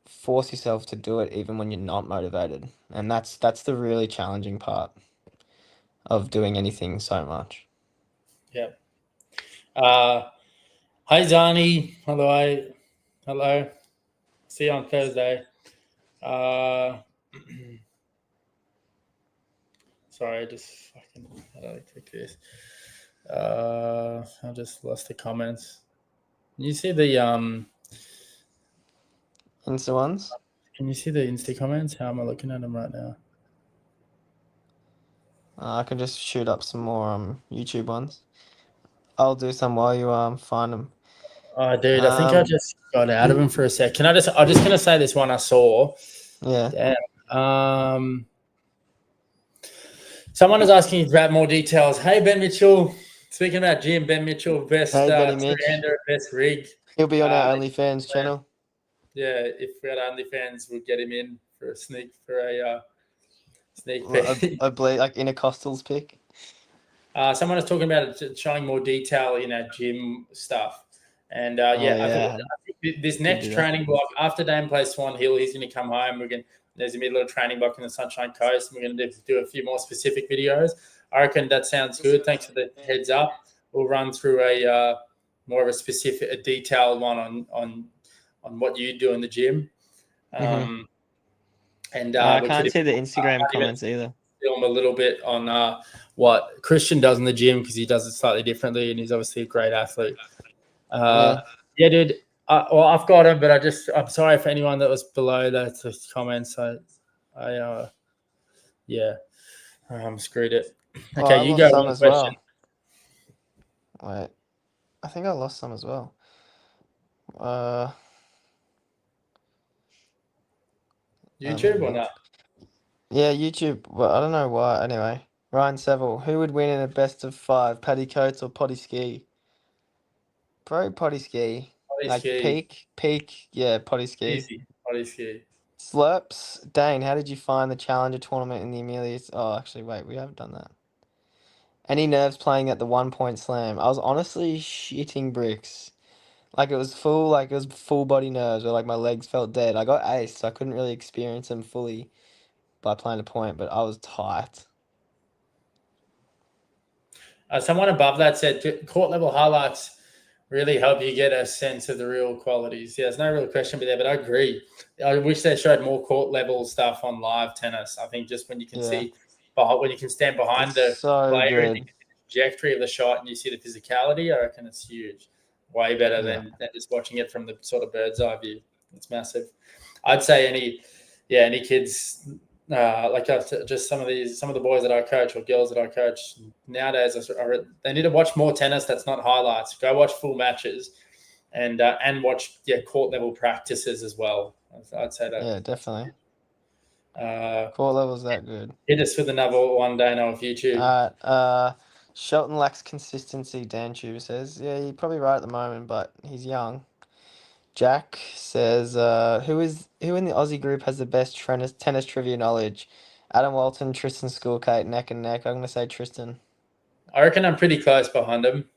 force yourself to do it even when you're not motivated, and that's the really challenging part of doing anything so much. Yeah. Hi Zani. Hello. Hello. See you on Thursday. Sorry, I just fucking how do I click this? I just lost the comments. You see the Insta ones. Can you see the Insta comments? How am I looking at them right now? I can just shoot up some more YouTube ones. I'll do some while you find them. Oh, dude, I think I Um, just got out of them for a sec. Can I just? I'm just gonna say this one I saw. yeah. Damn. Someone is asking about more details. Hey, Ben Mitchell. Speaking about Jim, Ben Mitchell, best Hey, Benny Mitch. two-hander, best rig. He'll be on our OnlyFans channel. Yeah, if we had OnlyFans, we'd get him in for a sneak peek. I believe like intercostals pick. Someone was talking about showing more detail in our gym stuff. And Oh I yeah, think this did next do that. training block after Dame plays Swan Hill, he's going to come home. There's going to be a little training block in the Sunshine Coast. And we're going to do a few more specific videos. I reckon that sounds good. Thanks for the heads up. We'll run through a more of a detailed one on what you do in the gym. Mm-hmm. And I we can't could see the Instagram even comments either. film a little bit on what Christian does in the gym because he does it slightly differently, and he's obviously a great athlete. Yeah, dude. Well, I've got him, but I'm sorry for anyone that was below those comments. Yeah, screwed it. Oh, I Okay, you lost go. some One as question. well. Wait, I think I lost some as well. Let me YouTube or look. not? Yeah, YouTube. Well, I don't know why. Anyway, Ryan Seville. Who would win in a best of 5? Paddy Coates or Potty Ski? Bro, Potty Ski. Potty Like ski, peak. Yeah, Potty Ski. easy. Potty ski. Slurps. Dane, how did you find the Challenger tournament in the Amelias? Oh, actually, wait, we haven't done that. Any nerves playing at the 1 point slam? I was honestly shitting bricks. Like it was full body nerves where like my legs felt dead. I got aced, so I couldn't really experience them fully by playing a point, but I was tight. Someone above that said court level highlights really help you get a sense of the real qualities. Yeah, there's no real question there, but I agree. I wish they showed more court level stuff on live tennis. I think just when you can Yeah. see, when you can stand behind It's the so player and you good. can see the trajectory of the shot and you see the physicality, I reckon it's huge. Way better Yeah. than just watching it from the sort of bird's eye view. It's massive. I'd say any kids just some of the boys that I coach or girls that I coach nowadays, they need to watch more tennis. That's not highlights. Go watch full matches, and watch court level practices as well. I'd say that. Yeah, definitely. Uh, Core level's that good. Hit us with another one day now off YouTube. Shelton lacks consistency, Dan Tuber says. Yeah, you're probably right at the moment, but he's young. Jack says, who in the Aussie group has the best tennis trivia knowledge? Adam Walton, Tristan Schoolkate, neck and neck. I'm gonna say Tristan. I reckon I'm pretty close behind him.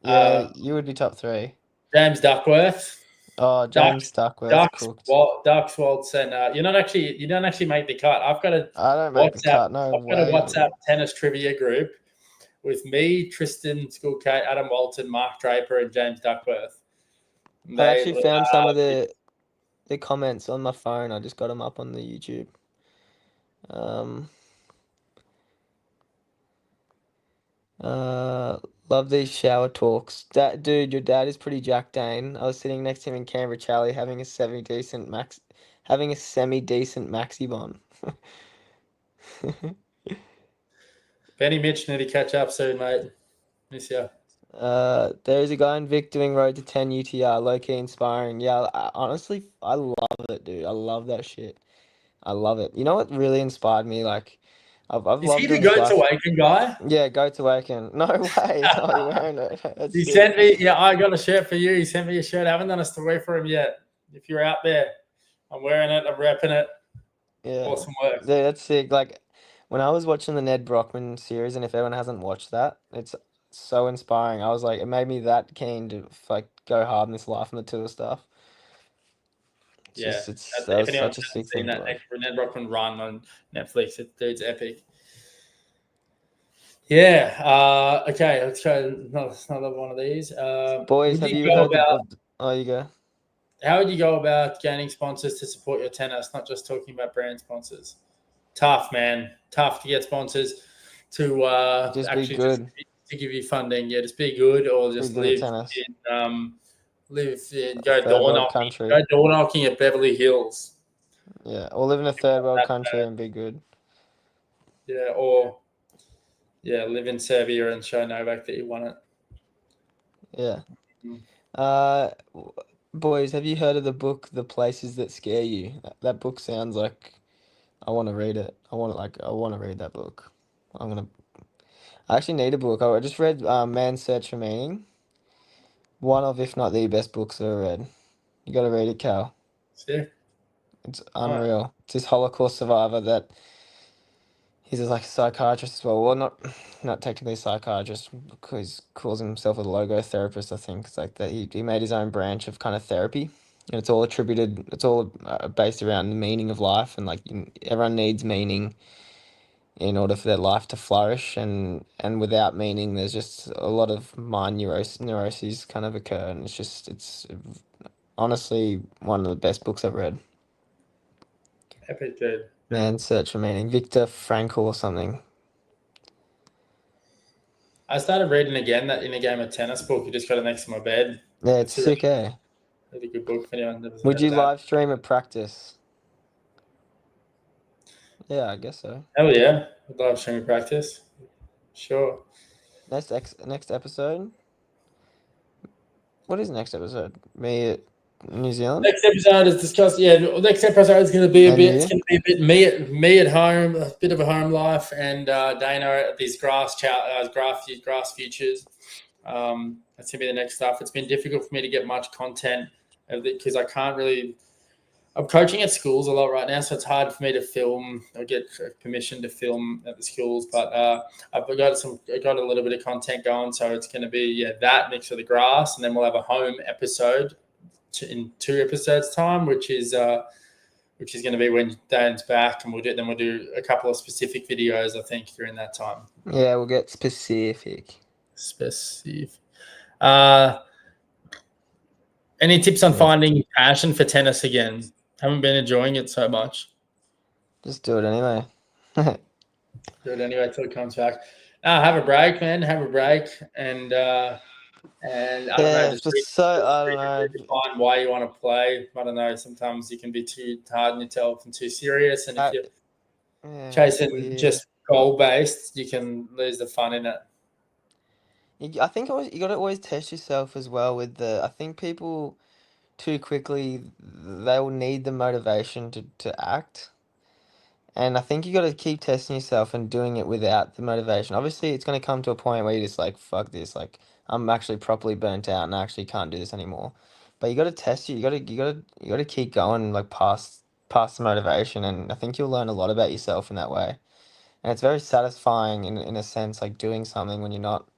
Yeah, you would be top 3. James Duckworth. Oh, James Duckworth cooked. Ducks Walton. You don't actually make the cut. I don't make the cut. No I've got a way, WhatsApp dude. tennis trivia group with me, Tristan Schoolkate, Adam Walton, Mark Draper, and James Duckworth. I actually found some of the comments on my phone. I just got them up on the YouTube. Love these shower talks. Dude, your dad is pretty Jack Dane. I was sitting next to him in Canberra, Charlie, having a semi-decent maxi bon. Benny Mitch, need to catch up soon, mate. Miss ya. There's a guy in Vic doing Road to 10 UTR, low key inspiring. Yeah, honestly, I love it, dude. I love that shit. I love it. You know what really inspired me? Like, I've Is he loved the doing Go to flash. Waken guy? Yeah, go to Waken. No way. Oh, you're wearing it. That's He sick. sent me, I got a shirt for you. He sent me a shirt. I haven't done a story for him yet. If you're out there, I'm wearing it. I'm repping it. Yeah, Awesome work. dude, that's sick. Like when I was watching the Ned Brockman series, and if anyone hasn't watched that, it's so inspiring. I was like, it made me that keen to like go hard in this life and the tour stuff. It's Yeah, just that if was anyone such a hasn't sick seen thing to that watch. Ned Brockman run on Netflix, dude's epic. Yeah. Okay. Let's try another one of these. Boys, Would have you you go heard about? oh, you go. How would you go about gaining sponsors to support your tennis? Not just talking about brand sponsors. Tough, man. Tough to get sponsors to Just be actually just good. to give you funding. Yeah, just be good, or Be just good at tennis. live in A third world go country. door knocking at Beverly Hills. Yeah. Or live in a third world That country bad. and be good. Yeah, or live in Serbia and show Novak that you won it. Yeah. Mm. Uh, boys, have you heard of the book The Places That Scare You? That book sounds like I want to read it. I want to read that book. I'm gonna. I actually need a book. I just read Man's Search for Meaning. One of, if not the best books I've ever read. You got to read it, Cal. See? It's Nice. unreal. It's this Holocaust survivor that he's like a psychiatrist as well. Well, not technically a psychiatrist because he calls himself a logotherapist. I think it's like that. He made his own branch of kind of therapy, and it's all attributed. It's all based around the meaning of life, and like everyone needs meaning in order for their life to flourish, and without meaning, there's just a lot of neuroses kind of occur, and it's honestly one of the best books I've read. Epic, dude. Man's Search for Meaning, Viktor Frankl or something. I started reading again that In a Game of Tennis book. You just got it next to my bed. Yeah, it's It's a really, sick, eh? really good book if anyone has Would heard of you that. live stream a practice? Yeah, I guess so. Hell yeah. I'd love streaming practice. Sure. Next episode. What is next episode? Me at New Zealand Next episode is discussed. Yeah, next episode is going to be a and bit. It's you. going to be a bit me at home, a bit of a home life, and Dana at these grass futures. That's going to be the next stuff. It's been difficult for me to get much content because I can't really. I'm coaching at schools a lot right now, so it's hard for me to film or get permission to film at the schools. But I got a little bit of content going, so it's going to be that mixed with the grass, and then we'll have a home episode in 2 episodes time, which is going to be when Dan's back, and we'll do a couple of specific videos. I think during that time. Yeah, we'll get specific. Specific. Any tips on finding passion for tennis again? Haven't been enjoying it so much. Just do it anyway. Do it anyway till it comes back. Have a break, man. Have a break, and I don't know, Yeah, just just so I don't know. redefine why you want to play. I don't know. Sometimes you can be too hard on yourself and too serious, and if you're Yeah, it's chasing weird. just goal based, you can lose the fun in it. I think you got to always test yourself as well with the. I think people too quickly they will need the motivation to act. And I think you got to keep testing yourself and doing it without the motivation. Obviously, it's going to come to a point where you're just like, fuck this. Like, I'm actually properly burnt out and I actually can't do this anymore. But you got to test it. You got to keep going like past the motivation. And I think you'll learn a lot about yourself in that way. And it's very satisfying in a sense, like doing something when you're not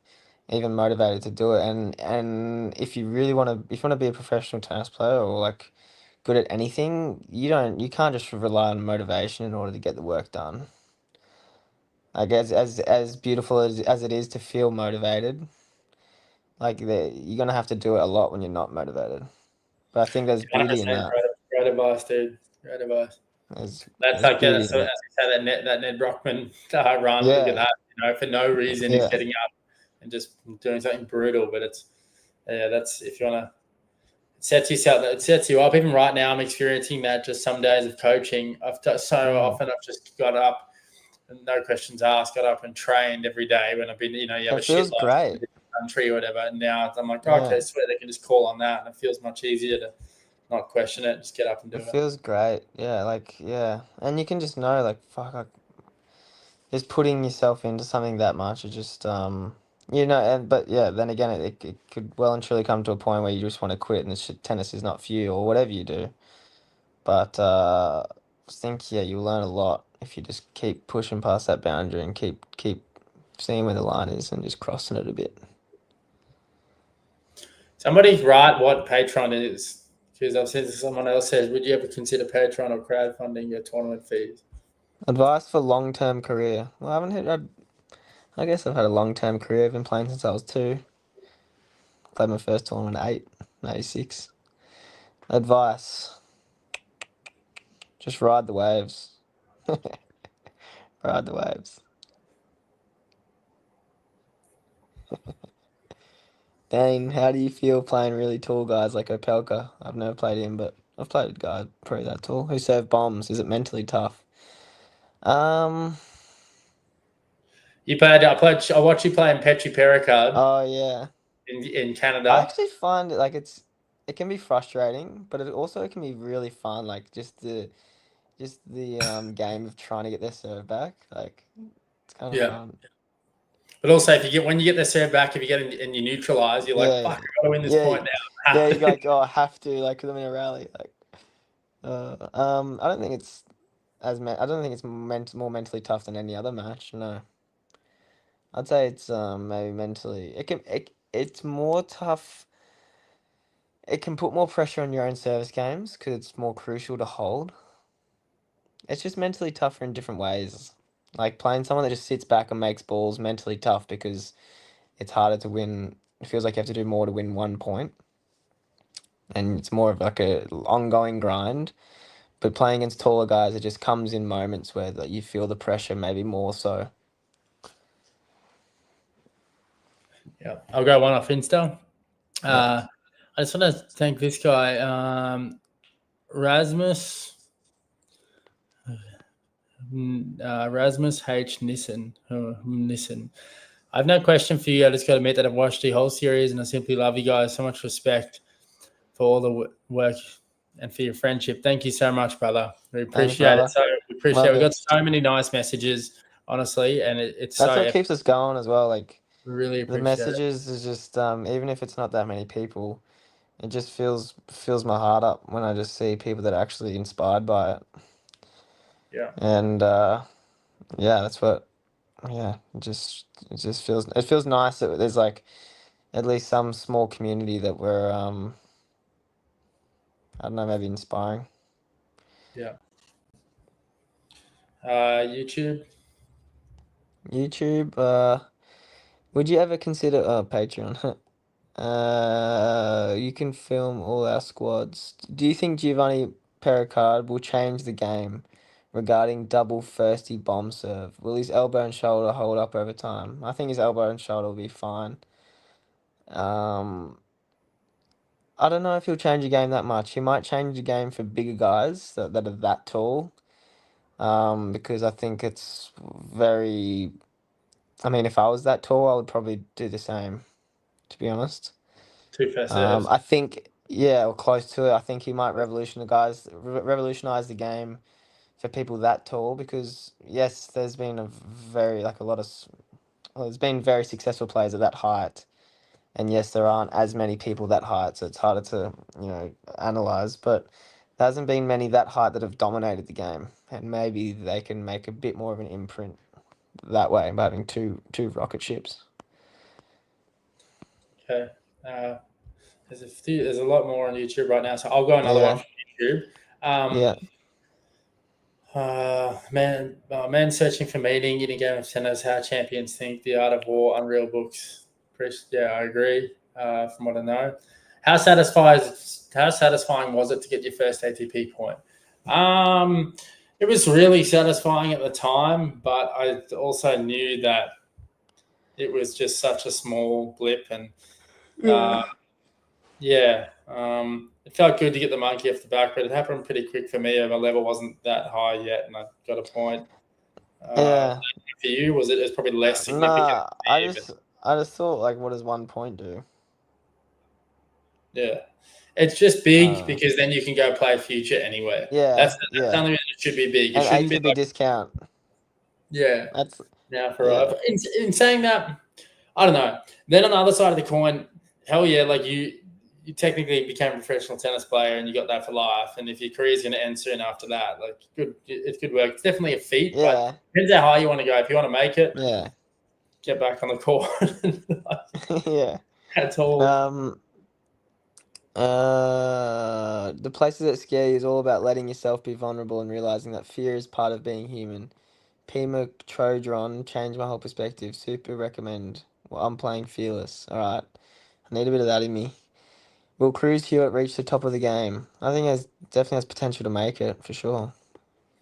even motivated to do it. And if you really want to, if you want to be a professional tennis player or like good at anything, you can't just rely on motivation in order to get the work done. Like as beautiful as it is to feel motivated, like you're gonna have to do it a lot when you're not motivated. But I think there's beauty in 100% that. great advice, dude. Great advice. That's There's like beauty that's in so, as it. you say, that Ned Brockman run. Look at Yeah, that. For no reason, he's yeah. getting up and just doing something brutal. But it's that's if you want to. It sets you up. Even right now, I'm experiencing that. Just some days of coaching, so often I've just got up and no questions asked, got up and trained every day. When I've been, you have It a shit feels life in a great. different country or whatever. And now I'm like, Yeah, okay, sweet, they can just call on that, and it feels much easier to not question it, just get up and do it it. feels great. Yeah, like yeah, and you can just know like fuck, like, just putting yourself into something that much. It just and but yeah, then again, it could well and truly come to a point where you just want to quit and tennis is not for you or whatever you do. But I think yeah, you'll learn a lot if you just keep pushing past that boundary and keep seeing where the line is and just crossing it a bit. Somebody write what Patreon is, because I've seen someone else says, would you ever consider Patreon or crowdfunding your tournament fees? Advice for long-term career. Well, I haven't had. I guess I've had a long-term career. I've been playing since I was 2. Played my first tournament at 8, 86. Advice: just ride the waves. Ride the waves. Dane, how do you feel playing really tall guys like Opelka? I've never played him, but I've played a guy probably that tall who serve bombs. Is it mentally tough? Um. You played. I watched you play in Petri Pericard Oh yeah. in I Canada. actually find it like it can be frustrating, but it also can be really fun. Like just the game of trying to get their serve back. Like it's kind of Yeah. fun. But also, when you get the serve back, if you get and you neutralize, you're like, Yeah, fuck, I gotta win this yeah, point now. yeah. You're like, oh, I have to, like, 'cause I'm in a rally. Like, I don't think it's I don't think it's more mentally tough than any other match. No, I'd say it's maybe mentally. It's more tough. It can put more pressure on your own service games because it's more crucial to hold. It's just mentally tougher in different ways. Like playing someone that just sits back and makes balls mentally tough because it's harder to win. It feels like you have to do more to win 1 point, and it's more of like a ongoing grind. But playing against taller guys, it just comes in moments where like, you feel the pressure maybe more so. Yeah, I'll go one off Insta. Yeah. I just want to thank this guy, Rasmus. Rasmus H. Nissen. Nissen. I have no question for you. I just got to admit that I've watched the whole series and I simply love you guys. So much respect for all the work and for your friendship. Thank you so much, brother. We Thanks, appreciate it. brother. So we appreciate. Love We got it. so many nice messages, honestly, and it's That's so what epic. keeps us going as well. Like We really the appreciate it. messages is just even if it's not that many people, it just fills my heart up when I just see people that are actually inspired by it. Yeah. And yeah, that's what yeah, it feels nice that there's like at least some small community that we're I don't know, maybe inspiring. Yeah. YouTube. YouTube, would you ever consider Patreon? You can film all our squads. Do you think Giovanni Pericard will change the game regarding double firsty bomb serve? Will his elbow and shoulder hold up over time? I think his elbow and shoulder will be fine. Um, I don't know if he'll change the game that much. He might change the game for bigger guys that are that tall. Because I think it's very. I mean, if I was that tall, I would probably do the same, to be honest. Two first serves. I think, yeah, or close to it. I think he might revolutionize the game for people that tall because yes, there's been a very like a lot of well, there's been very successful players at that height, and yes, there aren't as many people that height, so it's harder to analyze. But there hasn't been many that height that have dominated the game, and maybe they can make a bit more of an imprint that way by having two rocket ships. Okay. Uh, there's a lot more on YouTube right now, so I'll go another one Yeah, from YouTube. yeah. Man searching for meaning in a game of tennis. How champions think. The art of war. Unreal books. Yeah, I agree. From what I know, how satisfying was it to get your first ATP point? It was really satisfying at the time, but I also knew that it was just such a small blip, and uh, Yeah. yeah, it felt good to get the monkey off the back, but it happened pretty quick for me. My level wasn't that high yet, and I got a point. Yeah. For you, was it? It's probably less significant Nah, for you, but I just thought like, what does 1 point do? yeah, it's just I big don't know. because then you can go play future anywhere. That's Yeah, the yeah. only reason it should be big. It And shouldn't be ATB like discount. yeah. That's Now for yeah, in saying that, I don't know. Then on the other side of the coin, hell yeah, like you technically became a professional tennis player and you got that for life. And if your career's going to end soon after that, like good, it's good work. It's definitely a feat, but yeah, depends how high you want to go. If you want to make it, yeah. get back on the court. Yeah. That's all. The places that scare you is all about letting yourself be vulnerable and realizing that fear is part of being human. Pima Trodron changed my whole perspective. Super recommend. Well, I'm playing Fearless. All right. I need a bit of that in me. Will Cruz Hewitt reach the top of the game? I think has definitely has potential to make it for sure.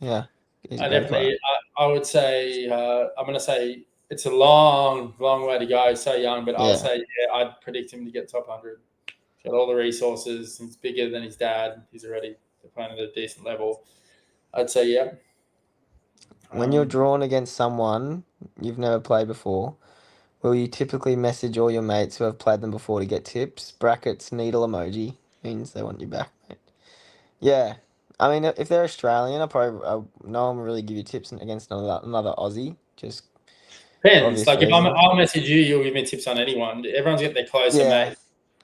Yeah, he's a I great player. definitely, I would say, I'm going to say it's a long, long way to go. So young, but I'll Yeah. say, yeah, I'd predict him to get top 100. Got all the resources. He's bigger than his dad. He's already playing at a decent level. I'd say, yeah. When you're drawn against someone you've never played before, will you typically message all your mates who have played them before to get tips? Brackets needle emoji means they want you back, mate. Yeah. I mean, if they're Australian, no one will really give you tips against another Aussie, just for Depends. obvious Like if reasons. I'll message you, you'll give me tips on anyone. Everyone's got their closer Yeah, mate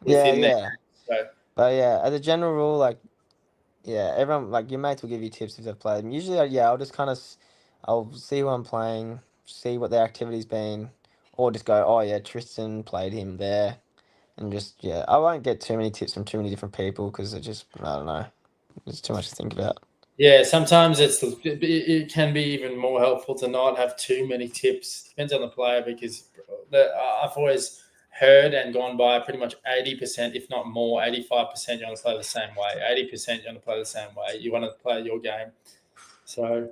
yeah, within there. yeah. So But yeah, as a general rule, like yeah, everyone like your mates will give you tips if they've played them. Usually, yeah, I'll just I'll see who I'm playing, see what their activity's been, or just go, oh yeah, Tristan played him there, and just yeah, I won't get too many tips from too many different people because I don't know, there's too much to think about. yeah, sometimes it can be even more helpful to not have too many tips. Depends on the player because I've always heard and gone by pretty much 80%, if not more, 85%. You want to play the same way. 80% you want to play the same way. You want to play your game. So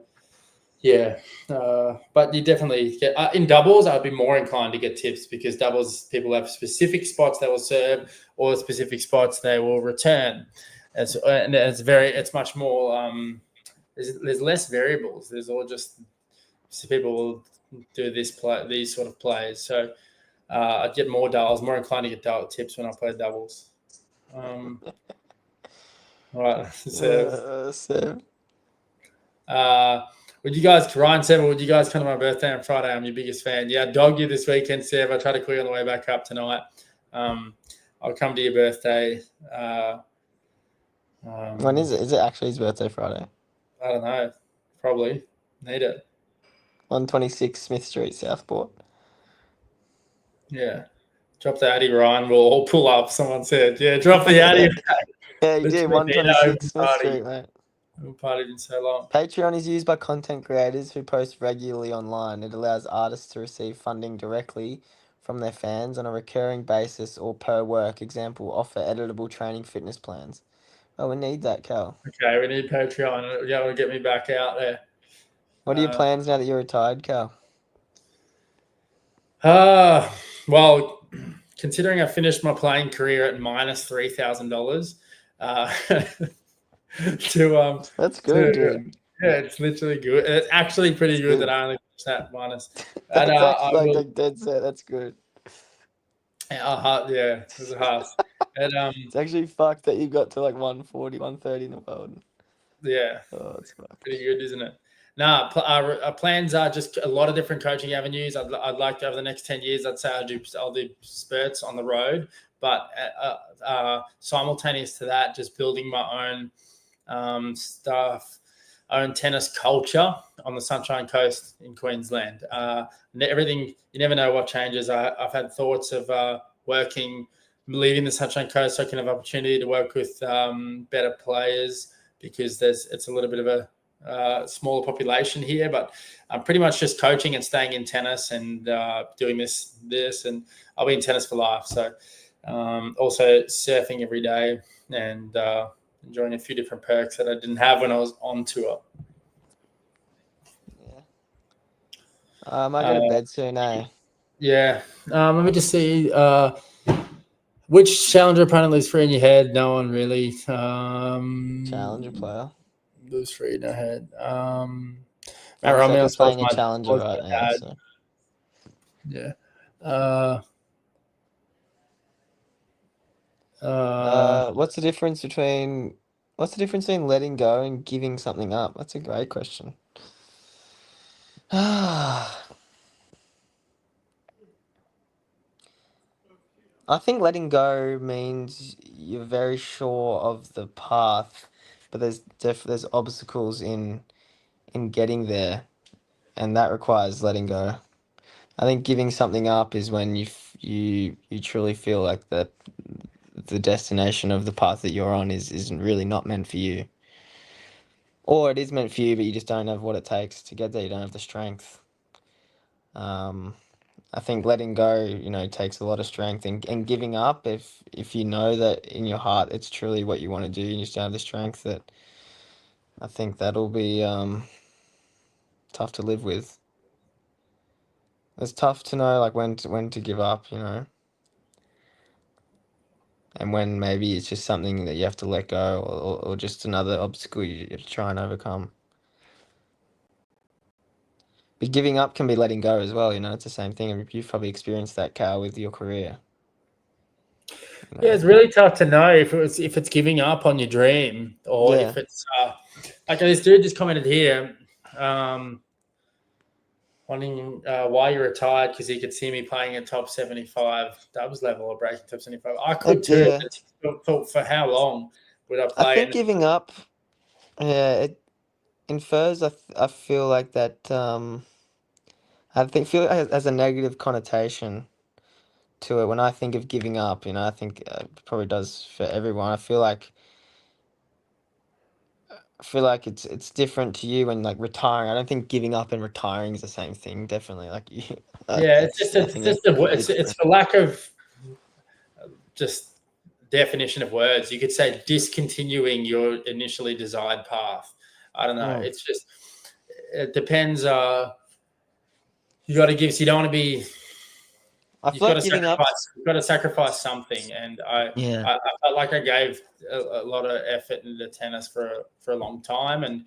yeah, but you definitely get in doubles. I'd be more inclined to get tips because doubles people have specific spots they will serve or specific spots they will return. And it's much more. There's less variables. There's all just people will do these sort of plays. So I'd get more doubles. More inclined to get double tips when I play doubles. All right, so So Uh, would you guys, Ryan Seven, would you guys come to my birthday on Friday? I'm your biggest fan. Yeah, I dogged you this weekend, Sev. I try to call you on the way back up tonight. Um, I'll come to your birthday. when Um, is it? Is it actually his birthday Friday? I don't know. Probably need it. 126 Smith Street, Southport. Yeah. Drop the Addy, Ryan. We'll all pull up. Someone said, yeah, drop the Addy. Yeah, you Let's did. make it an 126 open Smith party. Street, mate. We haven't partied in so long. Patreon is used by content creators who post regularly online. It allows artists to receive funding directly from their fans on a recurring basis or per work. Example, offer editable training fitness plans. Oh, we need that, Cal. Okay, we need Patreon. Yeah, will get me back out there. What are your plans now that you're retired, Cal? Well, considering I finished my playing career at minus $3,000, to That's good, to dude. yeah, it's literally good. It's actually pretty It's good that good. I only finished that minus, and That's I actually will. like dead set. That's good. Yeah, it was a half, and It's actually fucked that you got to like 140, 130 in the world. yeah, Oh, it's fucked. pretty good, isn't it? Nah, our plans are just a lot of different coaching avenues. I'd like to over the next 10 years. I'd say I'll do spurts on the road, but simultaneous to that, just building my own stuff, own tennis culture on the Sunshine Coast in Queensland. Everything you never know what changes. I've had thoughts of leaving the Sunshine Coast so I can have opportunity to work with better players because it's a little bit of a smaller population here, but I'm pretty much just coaching and staying in tennis and doing this, and I'll be in tennis for life. So also surfing every day and enjoying a few different perks that I didn't have when I was on tour. Yeah. I might go to bed soon, eh? Yeah. Let me just see. Which challenger opponent lives free in your head? No one really. Challenger player. Lives free in your head. Matt I'm exactly Romeo playing a challenger was right my now, dad. so. Yeah. What's the difference between letting go and giving something up? That's a great question. I think letting go means you're very sure of the path, but there's obstacles in getting there, and that requires letting go. I think giving something up is when you truly feel like the destination of the path that you're on is really not meant for you. Or it is meant for you, but you just don't have what it takes to get there. You don't have the strength. Um, I think letting go, takes a lot of strength, and giving up if you know that in your heart it's truly what you want to do, you just don't have the strength. That I think that'll be tough to live with. It's tough to know like when to give up, and when maybe it's just something that you have to let go, or just another obstacle you try and overcome. But giving up can be letting go as well, it's the same thing. And you've probably experienced that, Cal, with your career. Yeah, it's really tough to know if it's giving up on your dream or Yeah. if it's like this dude just commented here, wanting why you retired because he could see me playing at top 75 dubs level or breaking top 75. I could too, Yeah. but for how long would I I play? think giving up, yeah, it infers. I feel like that. I think feel it has a negative connotation to it. When I think of giving up, I think it probably does for everyone. I feel like it's different to you when like retiring. I don't think giving up and retiring is the same thing. Definitely, like Yeah, I think they're it's different. the lack of just definition of words. You could say discontinuing your initially desired path. I don't know. Mm. It's just it depends. You got to give. So you don't want to be. I You've feel got like to giving up. sacrifice. You've got to sacrifice something. And Yeah. I felt like I gave a lot of effort into tennis for a long time, and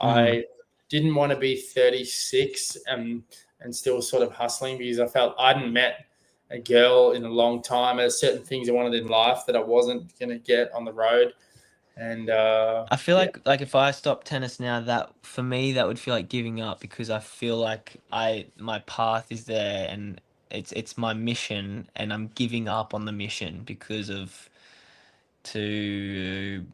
Mm. I didn't want to be 36 and still sort of hustling because I felt I hadn't met a girl in a long time. There's certain things I wanted in life that I wasn't going to get on the road. And I feel yeah, like if I stop tennis now, that for me that would feel like giving up because I feel like my path is there and it's my mission and I'm giving up on the mission because of to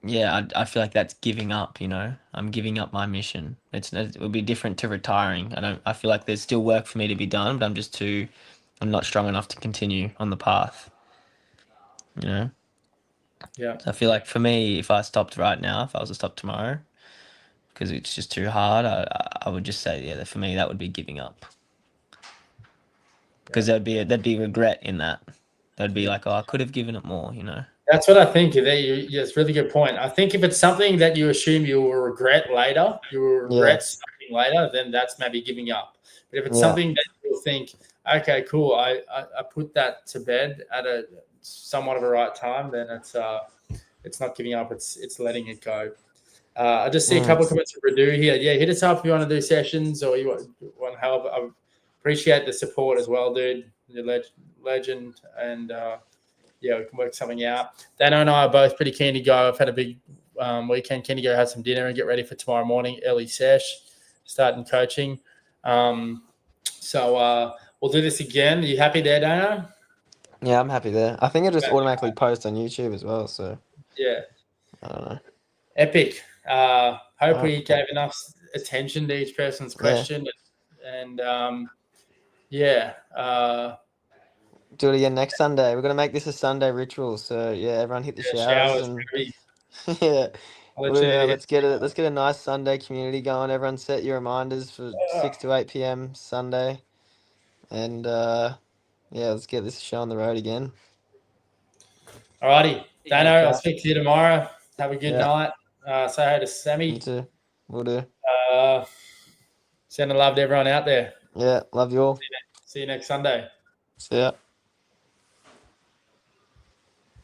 yeah, I feel like that's giving up, I'm giving up my mission. It would be different to retiring. I feel like there's still work for me to be done, but I'm not strong enough to continue on the path, you know? yeah, So I feel like for me, if I stopped right now, if I was to stop tomorrow, because it's just too hard, I would just say, yeah, that for me, that would be giving up. yeah, Because there'd be regret in that. There'd be yeah. like, oh, I could have given it more. That's what I think. It's a really good point. I think if it's something that you assume you will regret later, you will Yeah, regret something later, then that's maybe giving up. But if it's yeah, something that you'll think, okay, cool, I put that to bed at a somewhat of a right time, then it's not giving up. It's letting it go. I just see a mm, couple of comments from Radu here. Yeah, hit us up if you want to do sessions or you want help. I appreciate the support as well, dude. You're legend and. Yeah, we can work something out. Dano and I are both pretty keen to go. I've had a big weekend, keen to go have some dinner and get ready for tomorrow morning, early sesh, starting coaching. So we'll do this again. Are you happy there, Dano? yeah. I'm happy there. I think it just automatically posts on YouTube as well. So Yeah, I don't know. epic. Hope All right, we gave enough attention to each person's yeah. question. And yeah, Do it again next Sunday. We're gonna make this a Sunday ritual. So yeah, everyone hit the showers showers. and yeah. I'll let you need to hit. Let's get a nice Sunday community going. Everyone set your reminders for 6 to 8 p.m. Sunday, and yeah, let's get this show on the road again. Alrighty, Dano, Okay. I'll speak to you tomorrow. Have a good Yeah, night. Say hi to you Sammy. too. We'll do. Uh, Sending love to everyone out there. Yeah, love you all. See you next Sunday. See ya.